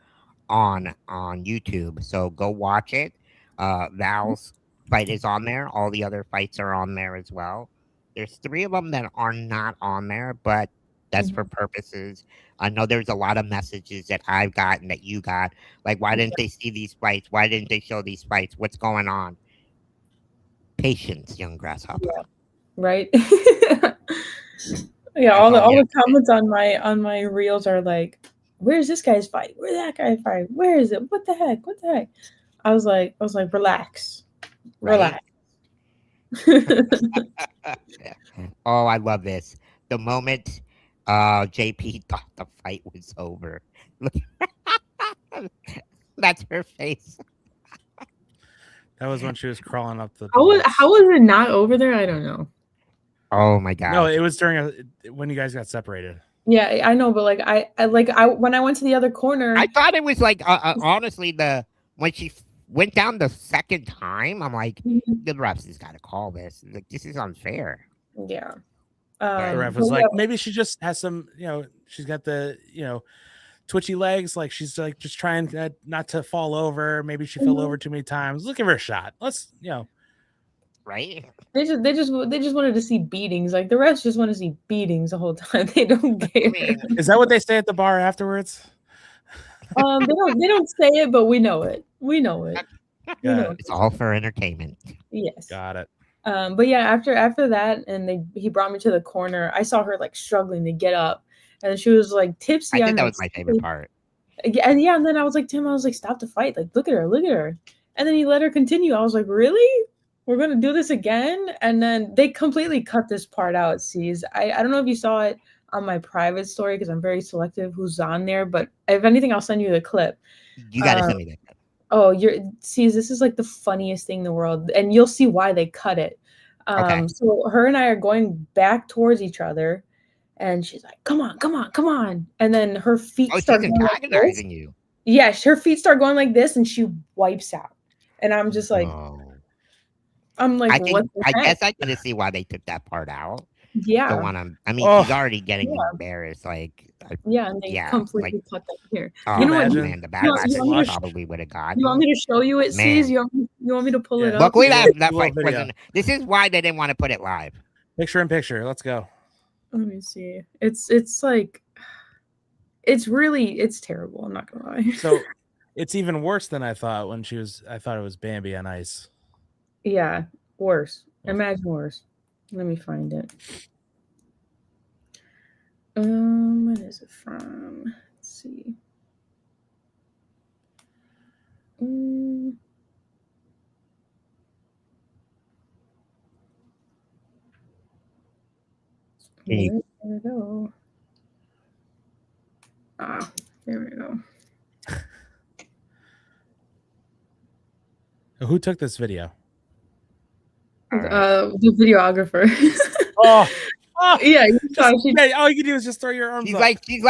on YouTube. So go watch it. Val's fight is on there. All the other fights are on there as well. There's 3 of them that are not on there, but that's for purposes. I know there's a lot of messages that I've gotten that you got. Like, why didn't they see these fights? Why didn't they show these fights? What's going on? Patience, young grasshopper. Yeah. Right. Yeah, all the comments on my reels are like, where's this guy's fight? Where's that guy's fight? Where is it? What the heck? I was like, relax. Right? Oh, I love this. The moment JP thought the fight was over. That's her face. That was when she was crawling up the. How was it not over there? I don't know. Oh my god! No, it was during when you guys got separated. Yeah, I know, but like I when I went to the other corner, I thought it was like honestly when she went down the second time, I'm like, Mhm. the refs has got to call this. Like, this is unfair. Yeah. The ref was like, maybe she just has some, she's got the, twitchy legs. Like she's like just trying not to fall over. Maybe she fell over too many times. Let's give her a shot. Let's, Right? They just wanted to see beatings. Like the refs just want to see beatings the whole time. They don't care. Is that what they say at the bar afterwards? They don't say it, but we know it. We know it. We know it. It's all for entertainment. Yes. Got it. But yeah, after that, and he brought me to the corner. I saw her like struggling to get up, and she was like tipsy. I think that was my favorite part. And yeah, and then I was like, Tim, I was like, stop the fight. Like, look at her. And then he let her continue. I was like, really? We're gonna do this again? And then they completely cut this part out. Ceaz. I don't know if you saw it on my private story because I'm very selective who's on there. But if anything, I'll send you the clip. You gotta send me that clip. Oh, Ceaz, this is like the funniest thing in the world, and you'll see why they cut it. Okay. So her and I are going back towards each other, and she's like, "Come on!" And then her feet start she's going like antagonizing you. Yeah, her feet start going like this, and she wipes out. And I'm just like, I'm like, I guess I can see why they took that part out. Yeah. Don't want to. I mean, she's already getting embarrassed. Like, and they completely cut that here. Oh, you know what? Man, the backlash probably would have got. You want me to show you it, Ceaz? You want me to pull it up? Luckily, that fight wasn't. This is why they didn't want to put it live. Picture in picture. Let's go. Let me see. It's like, it's terrible. I'm not gonna lie. So it's even worse than I thought when I thought it was Bambi on ice. Yeah, worse. Imagine worse. Let me find it. What is it from? Let's see. Where did it go? Ah, there we go. Who took this video? The videographer. Yeah. All you can do is just throw your arms up. She's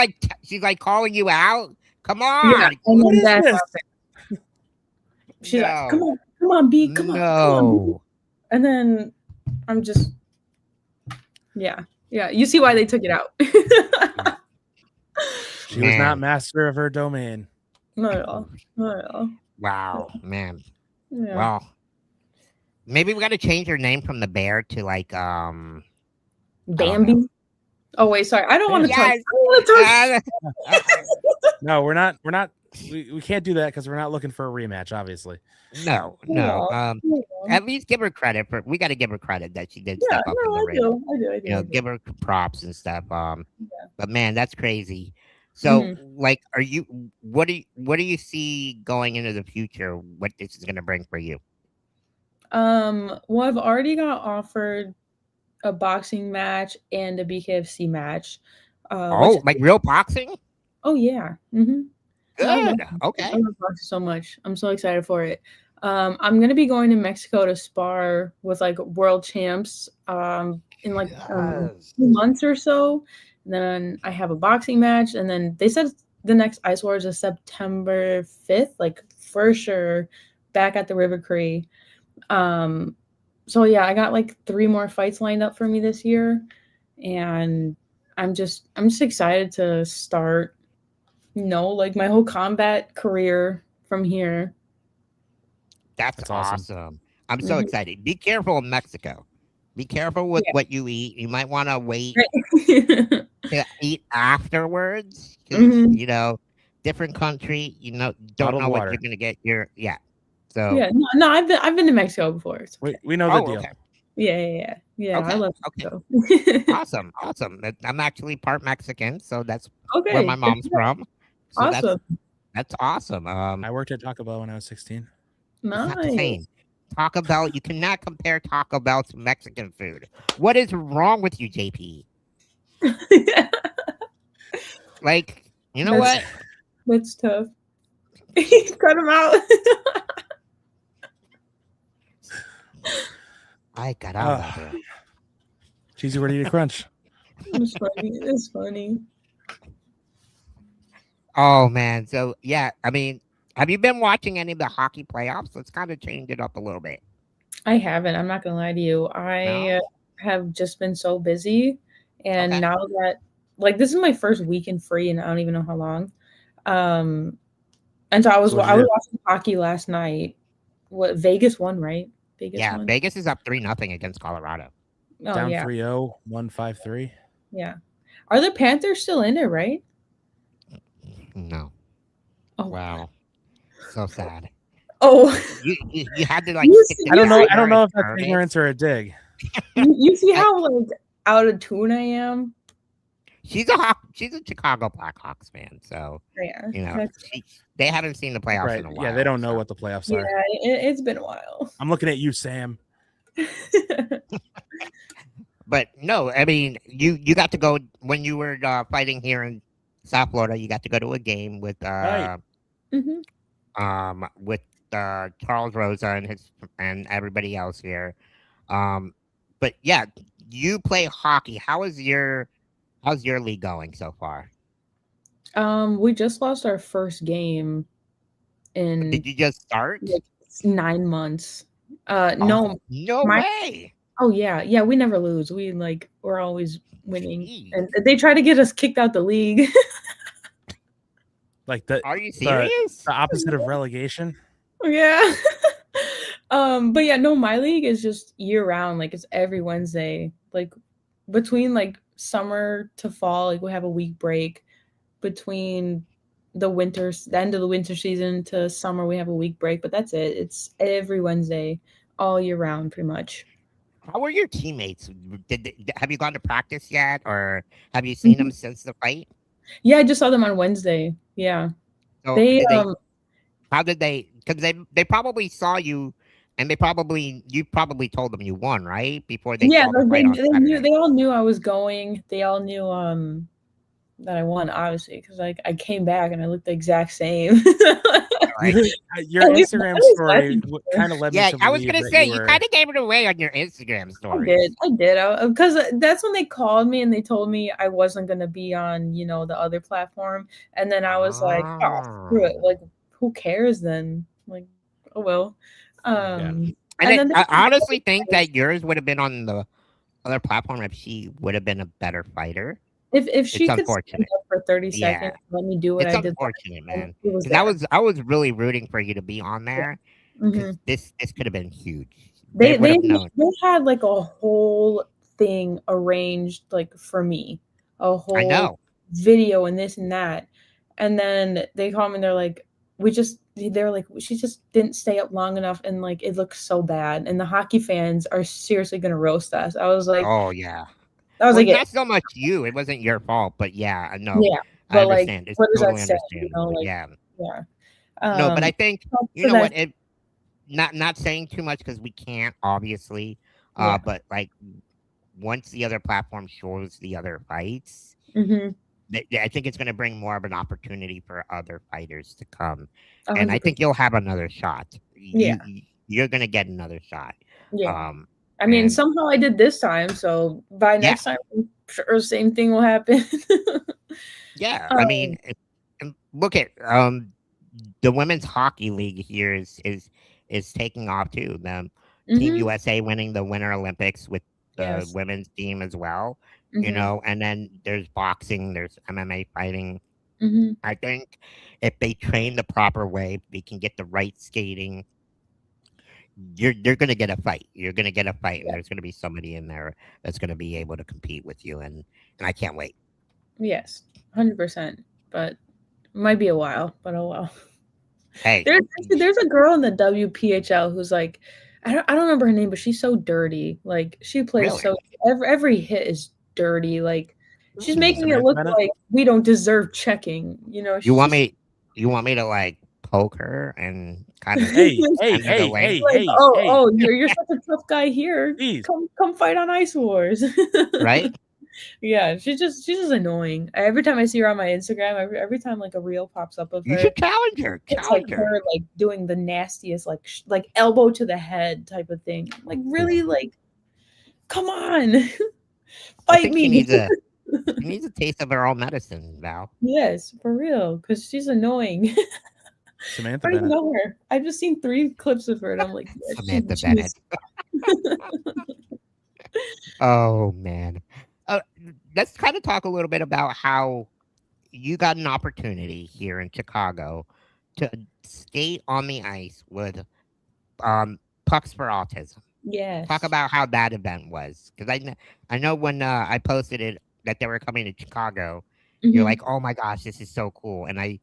like calling you out. Come on. Yeah, what is this? She's like, come on, B, come on. B. And then I'm just, yeah. You see why they took it out. She was not master of her domain. Not at all. Wow, man. Yeah. Well, maybe we got to change her name from the bear to like Bambi. Oh wait, sorry. I don't want to touch. No, we're not. We can't do that because we're not looking for a rematch. Obviously. No. At least give her credit for. We got to give her credit that she did step up in the ring. I do. Give her props and stuff. But man, that's crazy. So, like, what do you see going into the future? What this is going to bring for you? Well, I've already got offered a boxing match and a BKFC match. Like real boxing? Oh yeah. Mm-hmm. Good. Okay. I love boxing so much. I'm so excited for it. I'm gonna be going to Mexico to spar with like world champs in like 2 months or so. And then I have a boxing match, and then they said the next Ice Wars is September 5th, like for sure, back at the River Cree. So yeah, I got like 3 more fights lined up for me this year, and I'm just excited to start, like my whole combat career from here. That's awesome. I'm so excited. Be careful in Mexico. Be careful with what you eat. You might want to wait to eat afterwards. Different country, don't know what you're gonna get. So no, I've been to Mexico before. We know the deal. Okay. Yeah. Okay. I love Mexico. Awesome. I'm actually part Mexican, so that's where my mom's from. So awesome. That's awesome. I worked at Taco Bell when I was 16. Nice. Taco Bell, you cannot compare Taco Bell to Mexican food. What is wrong with you, JP? Like, you know what? That's tough. Cut him out. I got out of there. Cheesy ready to crunch. It's funny. Oh man. So yeah, I mean, Have you been watching any of the hockey playoffs? Let's kind of change it up a little bit. I haven't. I'm not gonna lie to you. I have just been so busy, and Okay. now that this is my first weekend free, and I don't even know how long. And so I was watching hockey last night. What Vegas won, right? Vegas won. Vegas is up 3-0 against Colorado. Oh, Down yeah. 3-0, 1-5-3. Yeah. Are the Panthers still in it, right? No. Oh wow. So sad. Oh, you had to I don't know if that's ignorance or a dig. You see how out of tune I am? She's a Chicago Blackhawks fan, so yeah, they haven't seen the playoffs in a while. Yeah, they don't know what the playoffs are. Yeah, it's been a while. I'm looking at you, Sam. But no, I mean, you got to go when you were fighting here in South Florida. You got to go to a game with with Charles Rosa and everybody else here. But yeah, you play hockey. How's your league going so far? We just lost our first game in. Did you just start? 9 months. No way. Oh yeah, we never lose. We're always winning. Jeez. And they try to get us kicked out the league. Are you serious? The opposite of relegation? Yeah. But yeah, no, my league is just year round. It's every Wednesday. Between summer to fall, we have a week break. Between the end of the winter season to summer, we have a week break, but that's it. It's every Wednesday all year round, pretty much. How were your teammates? Have you gone to practice yet, or have you seen them since the fight? Yeah, I just saw them on Wednesday. Yeah. So how did they? Because they probably saw you, and you probably told them you won, right? Before they saw the fight they all knew I was going. They all knew that I won, obviously, because I came back and I looked the exact same. Your Instagram story kind of led me to I was going to say, you kind of gave it away on your Instagram story. I did. Because that's when they called me and they told me I wasn't going to be on, the other platform. And then I was like, oh, screw it. Who cares then? Oh, well. And I honestly think that yours would have been on the other platform if she would have been a better fighter. If she could stand up for 30 seconds, let me do what I did. It's unfortunate, man. I was really rooting for you to be on there. This could have been huge. They had a whole thing arranged for me, a whole video and this and that, and then they call me and they're like, she just didn't stay up long enough, and it looks so bad, and the hockey fans are seriously gonna roast us. I was like, oh yeah. I was not so much you. It wasn't your fault, but yeah, I know. Yeah, but I understand. It's what does totally that say? Yeah. No, but I think you know what? Not saying too much because we can't, obviously. But once the other platform shows the other fights, I think it's going to bring more of an opportunity for other fighters to come, 100%. And I think you'll have another shot. Yeah, you're going to get another shot. Yeah. I mean, somehow I did this time, so by next time, I'm sure same thing will happen. Yeah, I mean, look at the women's hockey league here is taking off too. The Team USA winning the Winter Olympics with the women's team as well. And then there's boxing, there's MMA fighting. I think if they train the proper way, they can get the right skating. You're going to get a fight. You're going to get a fight. And there's going to be somebody in there that's going to be able to compete with you. And I can't wait. Yes, 100%. But it might be a while, but oh well. Hey, there's a girl in the WPHL who's I don't remember her name, but she's so dirty. She plays so every hit is dirty. She's making it look like we don't deserve checking. You want me to poke her and kind of hey, you're such a tough guy here. Please. Come fight on Ice Wars. Right? Yeah, she's just annoying. Every time I see her on my Instagram, every time a reel pops up of her, you should challenge her. It's her doing the nastiest elbow to the head type of thing. Really, come on, fight me. She needs a taste of her own medicine, Val. Yes, for real, because she's annoying. Samantha I don't even Bennett. know her. I've just seen 3 clips of her, and I'm like, yeah, Samantha she was- Bennett. Oh man. Uh, let's kind of talk a little bit about how you got an opportunity here in Chicago to skate on the ice with Pucks for Autism. Yes. Talk about how that event was, because I know when I posted it that they were coming to Chicago, you're Mhm. like, oh my gosh, this is so cool, and I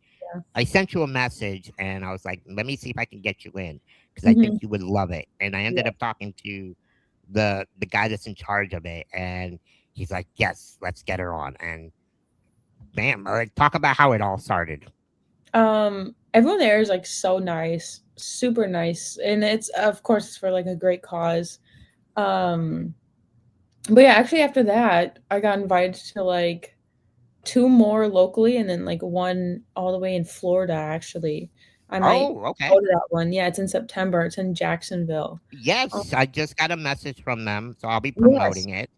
sent you a message and I was like, let me see if I can get you in because I think Mhm. you would love it, and I ended Yeah. up talking to the guy that's in charge of it, and he's like, yes, let's get her on, and bam, talk about how it all started. Everyone there is like so nice, super nice, and it's of course it's for like a great cause. Um, but yeah, actually after that, I got invited to like 2 more locally, and then like 1 all the way in Florida. Actually, I might Oh, okay. go to that one. Yeah, it's in September. It's in Jacksonville. Um, Yes, I just got a message from them, so I'll be yes, promoting it.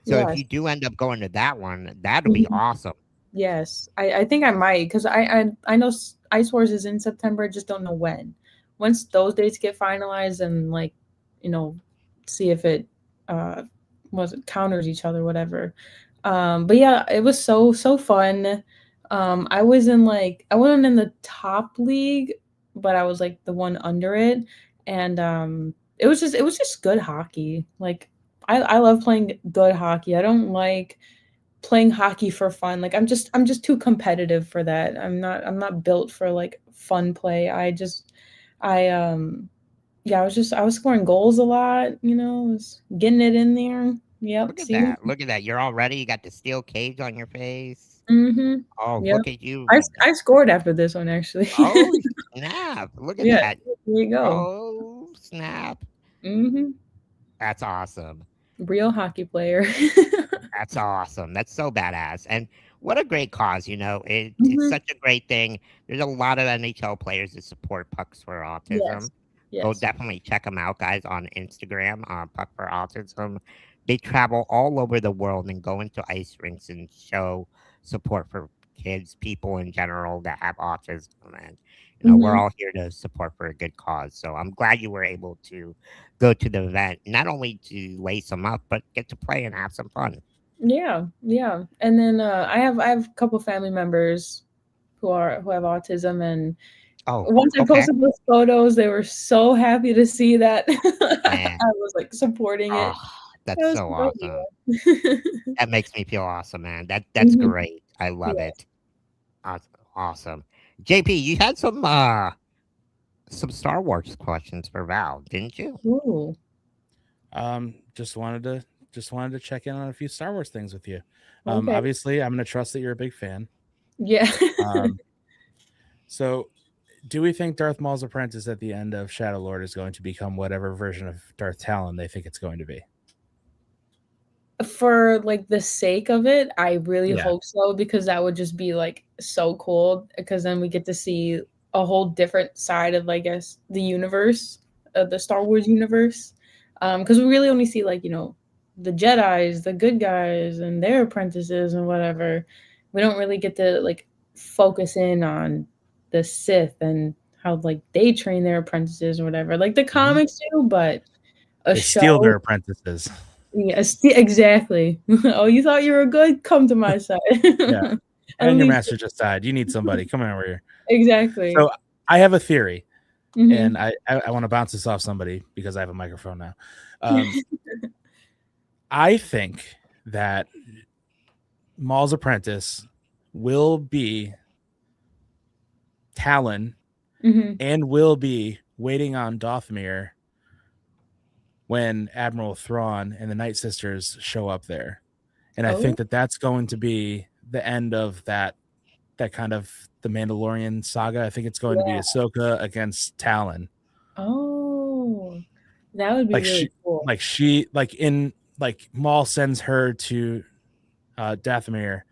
So if yes. you do end up going to that one, that'll be Mhm. awesome. Yes, I think I might because I know Ice Wars is in September. I just don't know when. Once those dates get finalized and like, you know, see if it uh was it counters each other, whatever. But yeah, it was so fun. I wasn't in the top league, but I was like the one under it, and it was just good hockey. Like I love playing good hockey. I don't like playing hockey for fun. Like I'm just too competitive for that. I'm not built for like fun play. I yeah, I was scoring goals a lot, was getting it in there. Yep, Look at see? that. Look at that. You're all ready. You got the steel cage on your face. Mhm. Oh, Yep. look at you. I scored after this one actually. Oh, snap. Look at Yeah, that. there you go. Oh, snap. Mhm. That's awesome. Real hockey player. That's awesome. That's so badass. And what a great cause, it's Mhm. such a great thing. There's a lot of NHL players that support Pucks for Yes. Autism. Go Yes. definitely check them out, guys, on Instagram, Puck for Autism. They travel all over the world and go into ice rinks and show support for kids, people in general that have autism. And, we're Mhm. all here to support for a good cause. So I'm glad you were able to go to the event, not only to lace them up, but get to play and have some fun. Yeah, yeah. And then I have a couple family members who have autism, and Oh, once I okay. posted those photos, they were so happy to see that Man. I was like supporting it. Oh, It that's was so so awesome. cute. That makes me feel awesome, man. That's Mhm. great. I love Yeah. it. Awesome. JP, you had some Star Wars questions for Val, didn't you? Ooh. Just wanted to check in on a few Star Wars things with you. Okay. Obviously, I'm going to trust that you're a big fan. Yeah. So, do we think Darth Maul's apprentice at the end of Shadow Lord is going to become whatever version of Darth Talon they think it's going to be? For like the sake of it, I really Yeah. hope so, because that would just be like so cool, because then we get to see a whole different side of, I guess, the universe, the Star Wars universe. Because we really only see like, the Jedis, the good guys and their apprentices and whatever. We don't really get to like focus in on the Sith and how like they train their apprentices or whatever. Like the comics do, but a They steal show. their apprentices. Yes, exactly. Oh, you thought you were good? Come to my side. Yeah. At And your least master just died. You need somebody. Come over here. exactly. So, I have a theory, Mhm. and I want to bounce this off somebody because I have a microphone now. I think that Maul's apprentice will be Talon Mhm. and will be waiting on Dothmir when Admiral Thrawn and the Night Sisters show up there. And I think Oh. that that's going to be the end of that kind of the Mandalorian saga. I think it's going to be Yeah. Ahsoka against Talon. Oh, that would be Like really cool. Maul sends her to Dathomir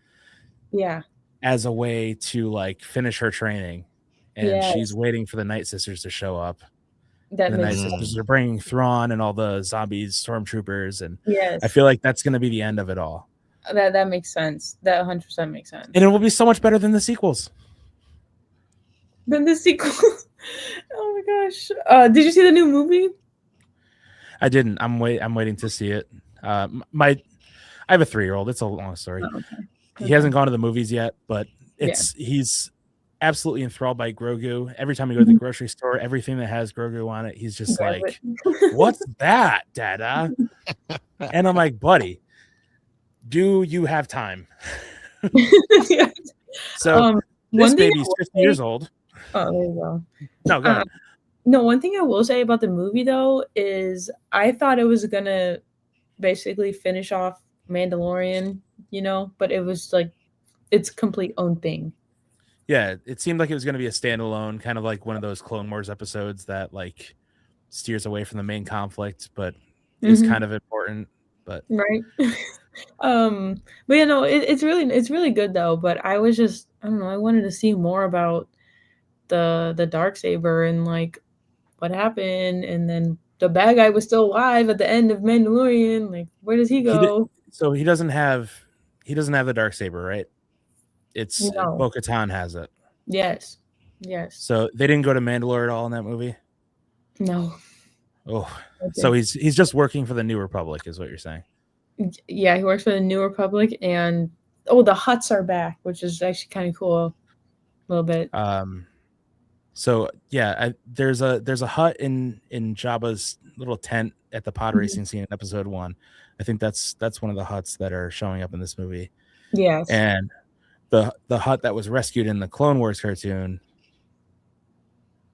Yeah. as a way to like finish her training, and she's Yes. waiting for the Night Sisters to show up. That And the Night makes Sisters sense. are bringing Thrawn and all the zombies, stormtroopers, and I Yes. feel like that's going to be the end of it all. That makes sense. That 100% makes sense. And it will be so much better than the sequels. Then the sequel. my gosh. Did you see the new movie? I didn't. I'm waiting to see it. I have a 3-year-old. It's a long story. Oh, okay. He hasn't gone to the movies yet, but he's absolutely enthralled by Grogu. Every time we go to the grocery store, everything that has Grogu on it, he's just like, "What's that, Dada?" And I'm like, "Buddy, do you have time?" Yeah. So this baby's 50 years old. Oh, there you go. No, go ahead. No, one thing I will say about the movie though is I thought it was gonna basically finish off Mandalorian, but it was like its complete own thing. Yeah, it seemed like it was going to be a standalone, kind of like one of those Clone Wars episodes that like steers away from the main conflict, but is kind of important. But right. But yeah, no, it's really good though. But I was just, I don't know, I wanted to see more about the Darksaber and like what happened, and then the bad guy was still alive at the end of Mandalorian. Like, where does he go? So he doesn't have the Darksaber, right? It's Bo-Katan has it. Yes. So they didn't go to Mandalore at all in that movie? No. Oh, okay. So he's just working for the New Republic, is what you're saying? Yeah, he works for the New Republic, and the Hutts are back, which is actually kind of cool. A little bit. So yeah, there's a hut in Jabba's little tent at the pod racing scene in episode 1. I think that's one of the huts that are showing up in this movie. Yes. And the hut that was rescued in the Clone Wars cartoon,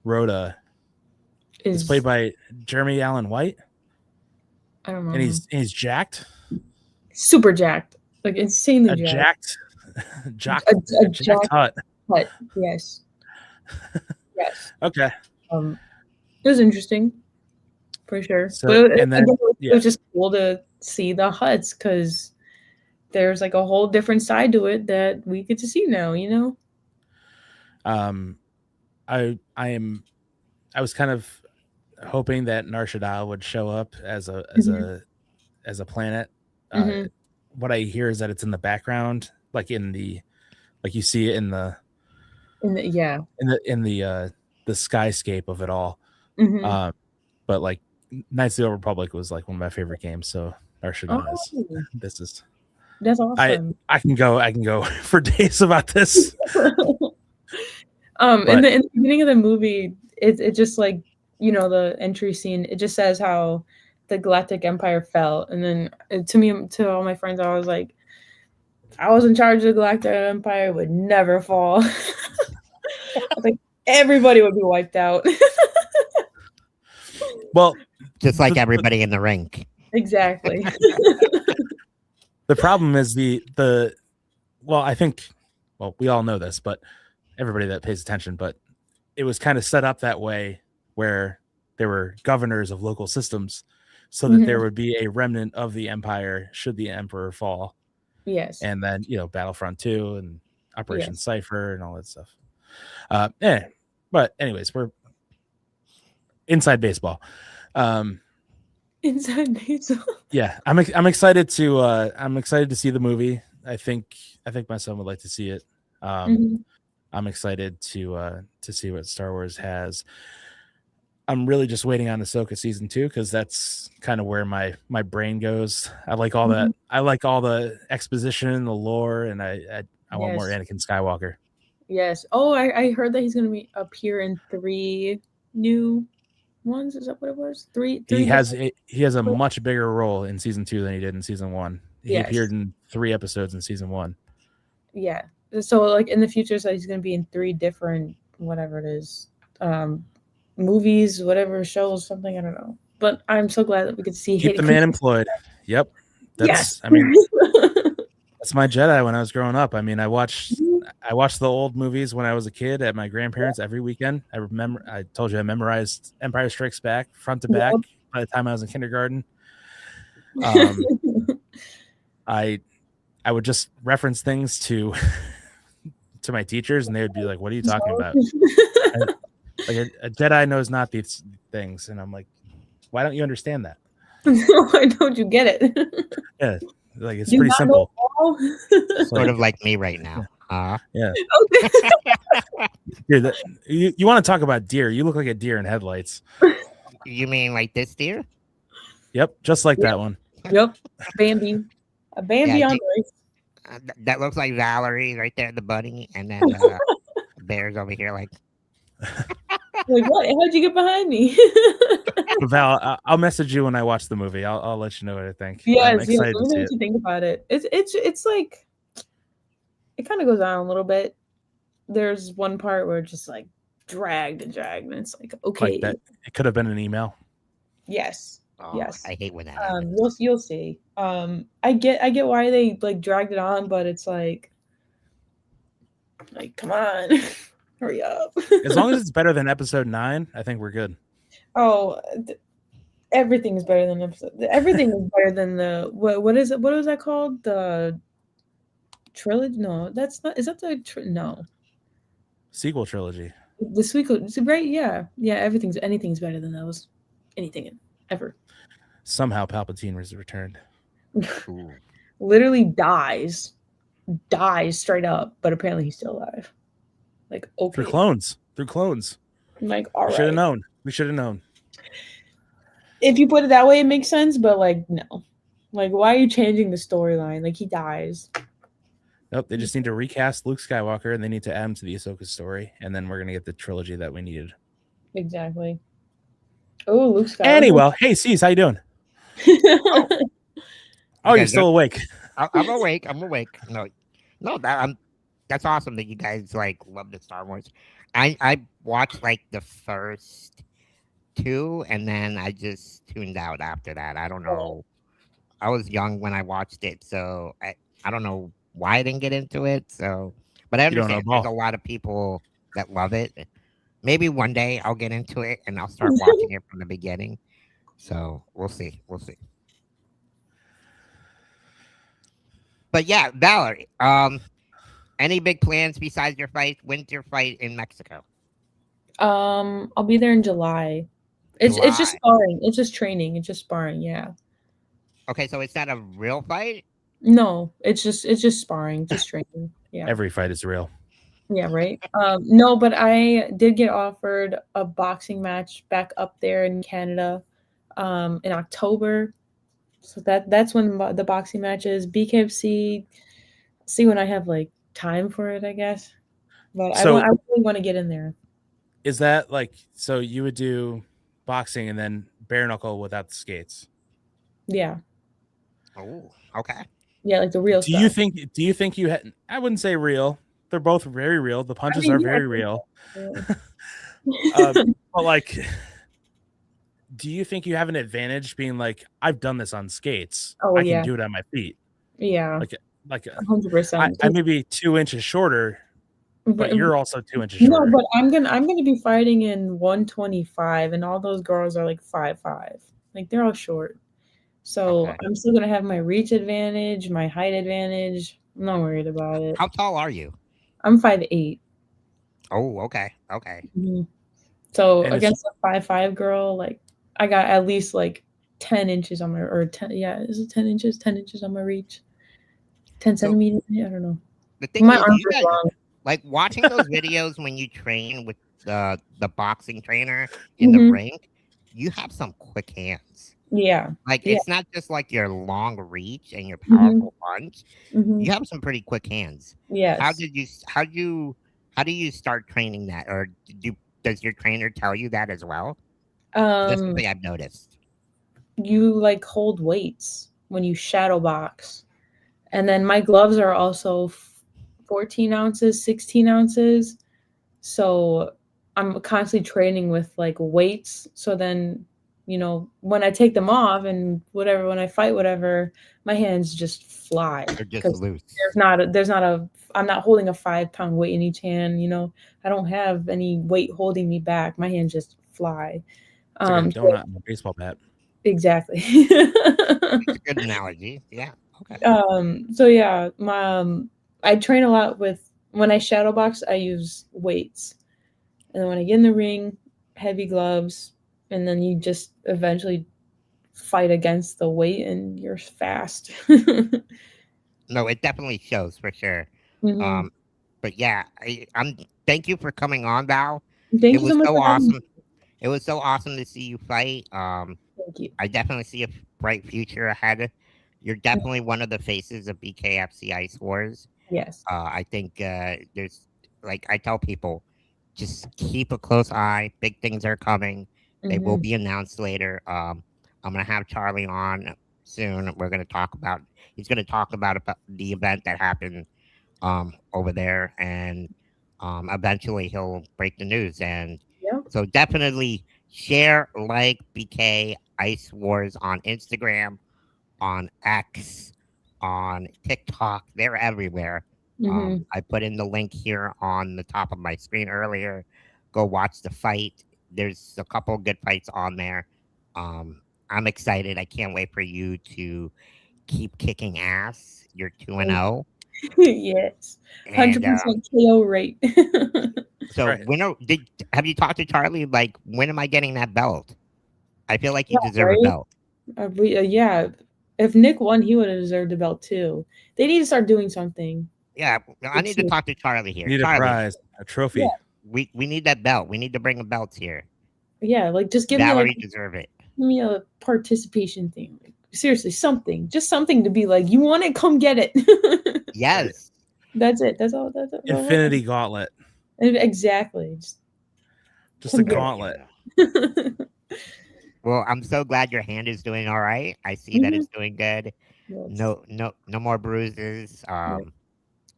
Rhoda, is played by Jeremy Allen White. I don't know. And he's jacked. Super jacked. Like insanely jacked. A jacked hut. Hut, yes. Yes. Okay. It was interesting, for sure. So, but and then it was just cool to see the huts because there's like a whole different side to it that we get to see now. I was kind of hoping that Nar Shaddaa would show up as a planet. What I hear is that it's in the background, like you see it in the skyscape of it all. But like Knights of the Old Republic was like one of my favorite games, so Nar Shaddaa that's awesome. I can go for days about this. In the beginning of the movie, it just like the entry scene, it just says how the Galactic Empire fell, and then to all my friends, I was like, I was in charge of the Galactic Empire, would never fall. I was like, everybody would be wiped out. Well, just like everybody in the rink. Exactly. The problem is I think we all know this, but everybody that pays attention, but it was kind of set up that way where there were governors of local systems so that there would be a remnant of the empire should the emperor fall. Yes. And then, Battlefront 2 and Operation Cypher and all that stuff. But anyways, we're inside baseball. Inside baseball. Yeah, I'm excited to see the movie. I think my son would like to see it. I'm excited to see what Star Wars has. I'm really just waiting on Ahsoka season 2 because that's kind of where my brain goes. I like all that. I like all the exposition, the lore, and I want more Anakin Skywalker. Yes. Oh, I heard that he's going to appear in 3 new ones. Is that what it was? 3. He has a much bigger role in season 2 than he did in season 1. He appeared in 3 episodes in season 1. Yeah. So like in the future, so he's going to be in 3 different whatever it is, movies, whatever shows, something, I don't know. But I'm so glad that we could see. Keep the man employed. Yep. That's that's my Jedi when I was growing up. I mean, I watched the old movies when I was a kid at my grandparents every weekend. I told you I memorized Empire Strikes Back front to back by the time I was in kindergarten. I would just reference things to my teachers, and they would be like, "What are you talking about?" Like a Jedi knows not these things, and I'm like, "Why don't you understand that?" Why don't you get it? Yeah, like it's pretty simple. Sort of like me right now. Yeah. Okay. Dude, you want to talk about deer? You look like a deer in headlights. You mean like this deer? Yep, just like Yep. that one. Yep. Bambi. A Bambi Yeah, on the race. That looks like Valerie right there, the bunny, and then Bear's over here. Like, Like, what? How'd you get behind me? Val, I'll message you when I watch the movie. I'll let you know what I think. I'm Yes, excited let me to know see what it. you think about it. It's like it kind of goes on a little bit. There's one part where it's just like dragged, and it's like, okay, Like that, it could have been an email. yes, oh, yes. I hate when that happens. You'll see. I get why they like dragged it on, but it's like come on, hurry up. As long as it's better than episode 9, I think we're good. Oh, everything is better than episode. Everything is better than the what is it? What was that called? The trilogy? No, that's not. Is that the no? Sequel trilogy. The sequel, right? Yeah. Anything's better than those. Anything ever. Somehow Palpatine was returned. Ooh. Literally dies straight up, but apparently he's still alive. Like, okay. Through clones. I'm like, all We should have right. known. We should have known. If you put it that way, it makes sense, but like, no. Like, why are you changing the storyline? Like, he dies. Nope, they just need to recast Luke Skywalker and they need to add him to the Ahsoka story, and then we're gonna get the trilogy that we needed. Exactly. Oh, Luke Skywalker. Anyway, hey Cease, how you doing? Oh, you're still awake. I'm awake. I'm awake. No, that's awesome that you guys like love the Star Wars. I watched like the first 2, and then I just tuned out after that. I don't know. I was young when I watched it, so I don't know why I didn't get into it. So, but I understand there's a lot of people that love it. Maybe one day I'll get into it and I'll start watching it from the beginning. So we'll see. But yeah, Valerie, any big plans besides your winter fight in Mexico? I'll be there in July. It's just sparring. It's just training. It's just sparring. Yeah. Okay, so it's not a real fight? No, it's just sparring, just training. Yeah. Every fight is real. Yeah, right. No, but I did get offered a boxing match back up there in Canada, in October. So that's when the boxing match is. BKFC. See when I have like time for it, I guess. But I really want to get in there. Is that like, so you would do boxing and then bare knuckle without the skates? Yeah. Oh, okay. Yeah, like the real stuff. Do you think you had, I wouldn't say real. They're both very real. The punches are very real. But like, do you think you have an advantage being like, I've done this on skates. I can do it on my feet. Yeah. Like 100%. I may be 2 inches shorter, but you're also 2 inches shorter. No, but I'm gonna be fighting in 125, and all those girls are like 5'5". Like they're all short. So I'm still gonna have my reach advantage, my height advantage. I'm not worried about it. How tall are you? I'm 5'8". Oh, okay. Mm-hmm. So against a 5'5" girl, like I got at least like 10 inches on my, or 10, yeah, is it 10 inches? 10 inches on my reach. 10 centimeters? I don't know. The thing my is, arms you guys, are long. like watching those videos when you train with the boxing trainer in the ring, you have some quick hands. Yeah. Like it's not just like your long reach and your powerful punch. You have some pretty quick hands. Yes. How do you start training that, or does your trainer tell you that as well? That's something I've noticed. You like hold weights when you shadow box, and then my gloves are also 14 ounces, 16 ounces. So I'm constantly training with like weights. So then, you know, when I take them off and whatever, when I fight, whatever, my hands just fly. They're just loose. I'm not holding a 5-pound weight in each hand. You know, I don't have any weight holding me back. My hands just fly. It's like a donut and a baseball bat. Exactly. It's a good analogy. Yeah. Okay. So yeah, I train a lot with, when I shadow box, I use weights. And then when I get in the ring, heavy gloves, and then you just eventually fight against the weight and you're fast. No, it definitely shows for sure. But yeah, I'm. Thank you for coming on, Val. Thank It you was so much so for having me. awesome. It was so awesome to see you fight. Thank you. I definitely see a bright future ahead. You're definitely one of the faces of BKFC Ice Wars. Yes. I think there's like I tell people, just keep a close eye. Big things are coming. They will Mhm. be announced later. I'm gonna have Charlie on soon. We're gonna talk about. He's gonna talk about the event that happened over there, and eventually he'll break the news. And Yep. so definitely share, like BK Ice Wars on Instagram, on X, on TikTok. They're everywhere. Mhm. I put in the link here on the top of my screen earlier. Go watch the fight. There's a couple good fights on there. I'm excited. I can't wait for you to keep kicking ass. You're 2-0. Yes. And 100% KO rate. so Right. have you talked to Charlie? Like, when am I getting that belt? I feel like you Yeah, deserve a right? belt. Yeah. If Nick won, he would have deserved a belt too. They need to start doing something. Yeah, I need to Too. talk to Charlie here. Need a Charlie, prize, a trophy. Yeah. we need that belt. We need to bring a belt here. Yeah, like just give Valerie deserve it. me a participation thing. Like, seriously, something. Just something to be like, you want it, come get it. Yes. That's it. That's all. That's all. Infinity Gauntlet. Exactly. Just a come get gauntlet. it. Well, I'm so glad your hand is doing all right. I see that it's doing good. Yes. No more bruises.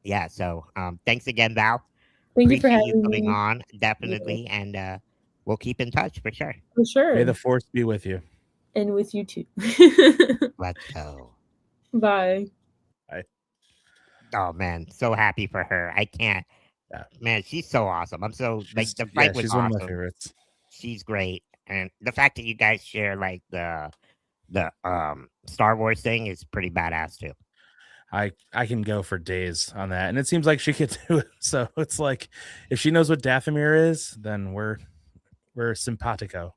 Yeah. So, thanks again, Val. Thank you for Appreciate you having coming me. on, definitely, and we'll keep in touch for sure. For sure. May the force be with you. And with you too. Let's go. Bye. Oh man, so happy for her. I can't. Yeah. Man, she's so awesome. I'm so like the Yeah, fight was she's awesome. one of my favorites. She's great, and the fact that you guys share like the Star Wars thing is pretty badass too. I can go for days on that, and it seems like she could do it. So it's like, if she knows what Dathomir is, then we're simpatico.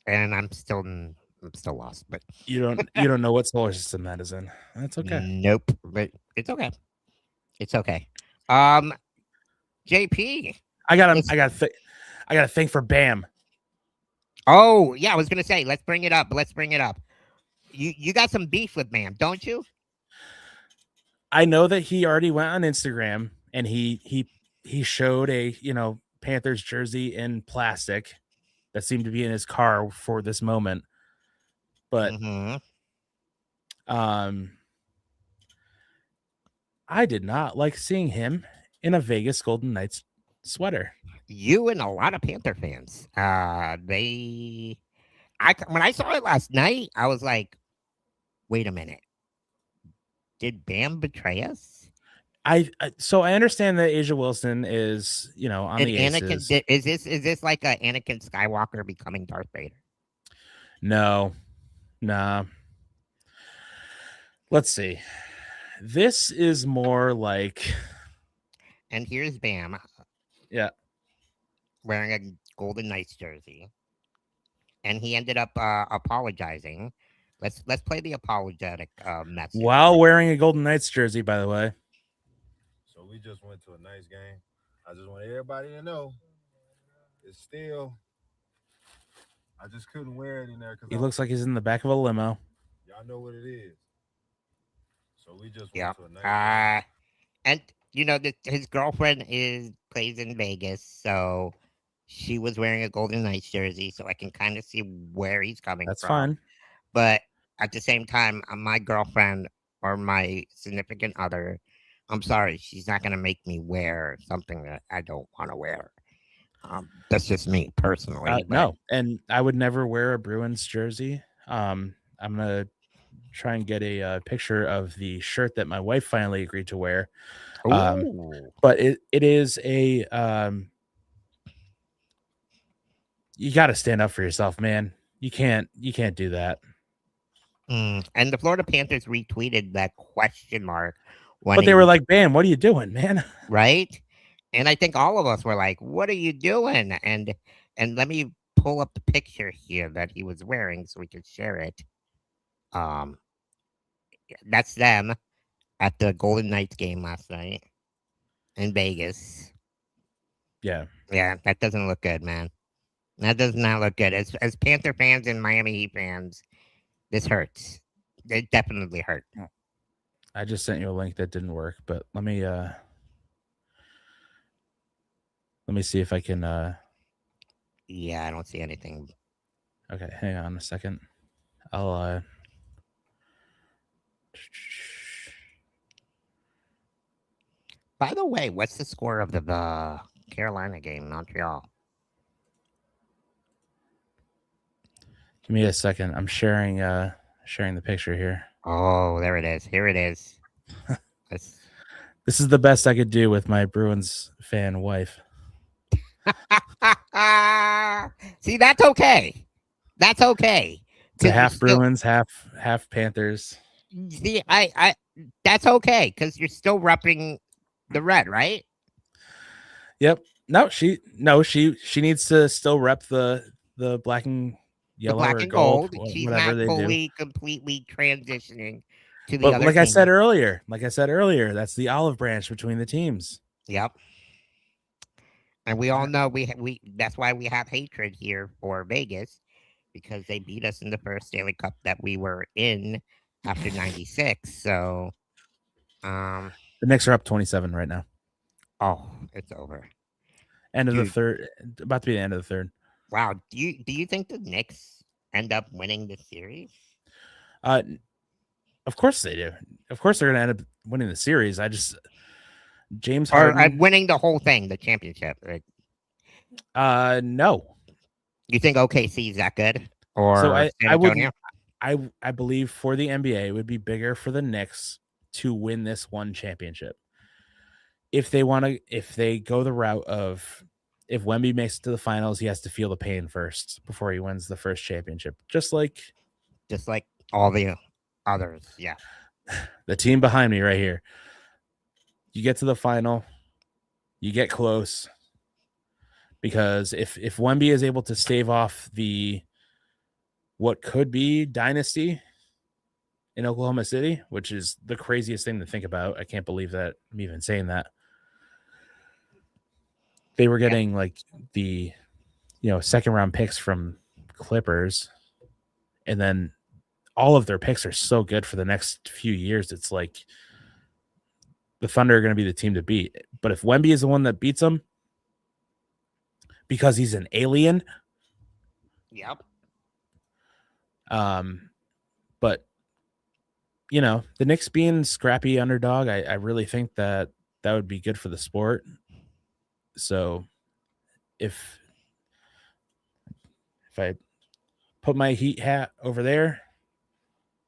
And I'm still lost, but You don't know what solar system that is in. That's okay. Nope, but it's okay. It's okay. JP, I got a thing for Bam. Oh yeah, I was gonna say let's bring it up. You got some beef with Bam, don't you? I know that he already went on Instagram and he showed a Panthers jersey in plastic that seemed to be in his car for this moment. But I did not like seeing him in a Vegas Golden Knights sweater. You and a lot of Panther fans. When I saw it last night, I was like, wait a minute. Did Bam betray us? So I understand that Asia Wilson is, on the Aces. Is this like a Anakin Skywalker becoming Darth Vader? No. Nah. Let's see. This is more like. And here's Bam. Yeah. Wearing a Golden Knights jersey. And he ended up apologizing. Let's play the apologetic message. While wearing a Golden Knights jersey, by the way. So we just went to a nice game. I just want everybody to know it's still. I just couldn't wear it in there because he looks like he's in the back of a limo. Y'all know what it is. So we just went to a nice game. And his girlfriend plays in Vegas, so she was wearing a Golden Knights jersey, so I can kind of see where he's coming from. That's fine. But at the same time, my girlfriend or my significant other, I'm sorry, she's not going to make me wear something that I don't want to wear. That's just me personally. No, and I would never wear a Bruins jersey. I'm going to try and get a picture of the shirt that my wife finally agreed to wear. But it is a you got to stand up for yourself, man. You can't do that. And the Florida Panthers retweeted that question mark. But they were like, "Bam, what are you doing, man?" Right? And I think all of us were like, "What are you doing?" And let me pull up the picture here that he was wearing so we could share it. That's them at the Golden Knights game last night. in Vegas. Yeah. Yeah, that doesn't look good, man. That does not look good. As Panther fans and Miami Heat fans, this hurts. It definitely hurt. I just sent you a link that didn't work, but let me see if I can Yeah, I don't see anything. okay, hang on a second. I'll By the way, what's the score of the Carolina game, Montreal? give me a second. I'm sharing the picture here. Oh, there it is. Here it is. This is the best I could do with my Bruins fan wife. See, that's okay. That's okay. It's a half Bruins, half Panthers. See, I that's okay because you're still repping the red, right? Yep. No, she needs to still rep the black and yellow, the black or and gold, She's whatever not they fully, completely transitioning to the But other like team. I said earlier, that's the olive branch between the teams. Yep. And we all know we that's why we have hatred here for Vegas, because they beat us in the first Stanley Cup that we were in after '96. So, the Knicks are up 27 right now. Oh, it's over. End of the third, about to be the end of the third. Wow. Do you think the Knicks end up winning the series? Of course they do. Of course they're going to end up winning the series. James Harden, or winning the whole thing, the championship. Right? No. You think OKC is that good? Or so I believe for the NBA it would be bigger for the Knicks to win this one championship. If they go the route of, if Wemby makes it to the finals, he has to feel the pain first before he wins the first championship. Just like all the others. Yeah. The team behind me right here. You get to the final, you get close. Because if Wemby is able to stave off what could be dynasty in Oklahoma City, which is the craziest thing to think about. I can't believe that I'm even saying that. They were getting like the, second round picks from Clippers, and then all of their picks are so good for the next few years. It's like the Thunder are going to be the team to beat. But if Wemby is the one that beats them because he's an alien. Yep. But the Knicks being scrappy underdog, I really think that would be good for the sport. So if I put my Heat hat over there,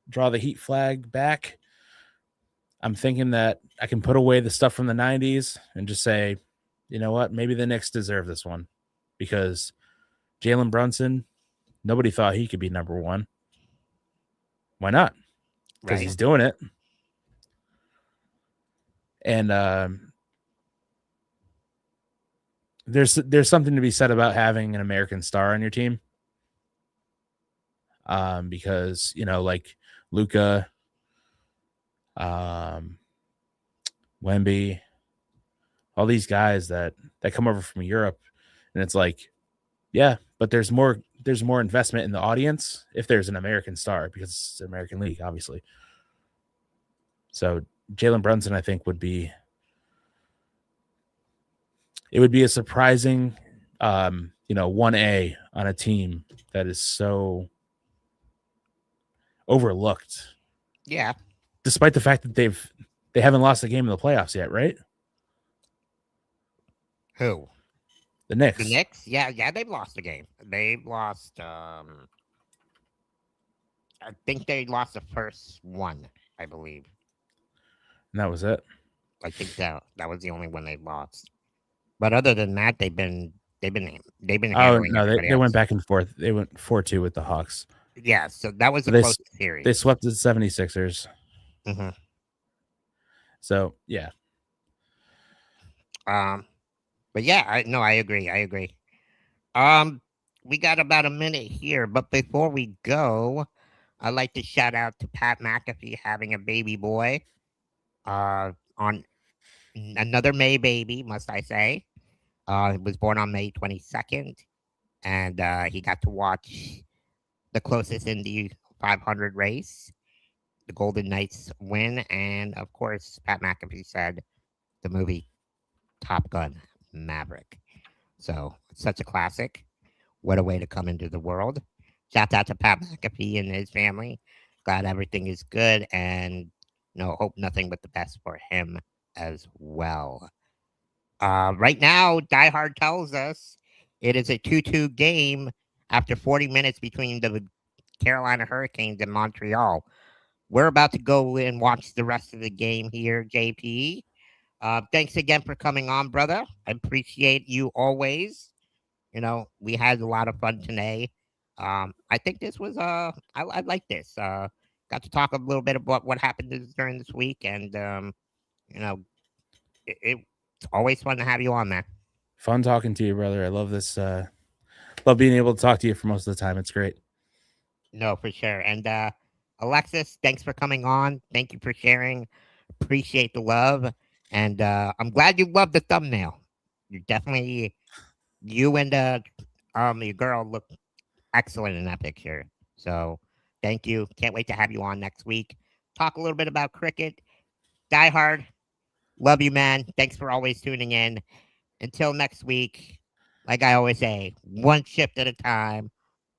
draw the Heat flag back, I'm thinking that I can put away the stuff from the 90s and just say, you know what, maybe the Knicks deserve this one, because Jalen Brunson, nobody thought he could be number one. Why not? Because he's doing it. And there's something to be said about having an American star on your team. Because, like Luka, Wemby, all these guys that come over from Europe, and it's like, yeah, but there's more investment in the audience if there's an American star, because it's an American league, obviously. So Jalen Brunson, I think, would be a surprising 1A on a team that is so overlooked. Yeah. Despite the fact that they haven't lost a game in the playoffs yet, right? Who? The Knicks. The Knicks? Yeah, they've lost a game. They've lost I think they lost the first one, I believe. And that was it. I think that was the only one they lost. But other than that, they've been handling they went back and forth. They went 4-2 with the Hawks. Yeah, so that was a close series. They swept the 76ers. Mm-hmm. So, yeah. But yeah, I agree. We got about a minute here, but before we go, I'd like to shout out to Pat McAfee having a baby boy on Another May baby, must I say. He was born on May 22nd, and he got to watch the closest Indy 500 race, the Golden Knights win, and of course, Pat McAfee said the movie Top Gun Maverick. So it's such a classic. What a way to come into the world. Shout out to Pat McAfee and his family. Glad everything is good, and hope nothing but the best for him as well. Right now, Die Hard tells us it is a 2-2 game after 40 minutes between the Carolina Hurricanes and Montreal. We're about to go and watch the rest of the game here, JP. Thanks again for coming on, brother. I appreciate you always. We had a lot of fun today. I think this was I like this. Got to talk a little bit about what happened during this week, and it's always fun to have you on, man. Fun talking to you, brother. I love this. Love being able to talk to you for most of the time. It's great. No, for sure. And Alexis, thanks for coming on. Thank you for sharing. Appreciate the love. And I'm glad you loved the thumbnail. You're definitely, you and your girl look excellent in that picture. So thank you. Can't wait to have you on next week. Talk a little bit about cricket. Die Hard. Love you, man. Thanks for always tuning in. Until next week, like I always say, one shift at a time,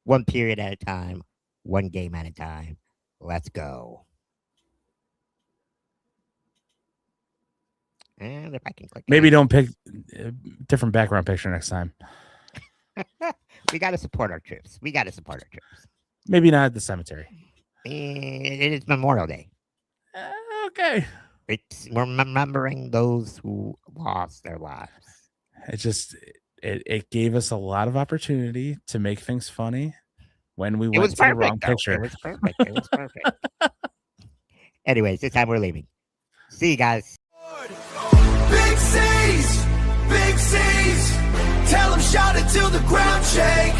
one period at a time, one game at a time. Let's go. And if I can click. Maybe don't pick a different background picture next time. We got to support our troops. Maybe not at the cemetery. It is Memorial Day. Okay. We're remembering those who lost their lives. It gave us a lot of opportunity to make things funny when we went to the wrong picture. It was perfect. Anyways, this time we're leaving. See you guys. BigCeaz, tell them shout it till the ground shake.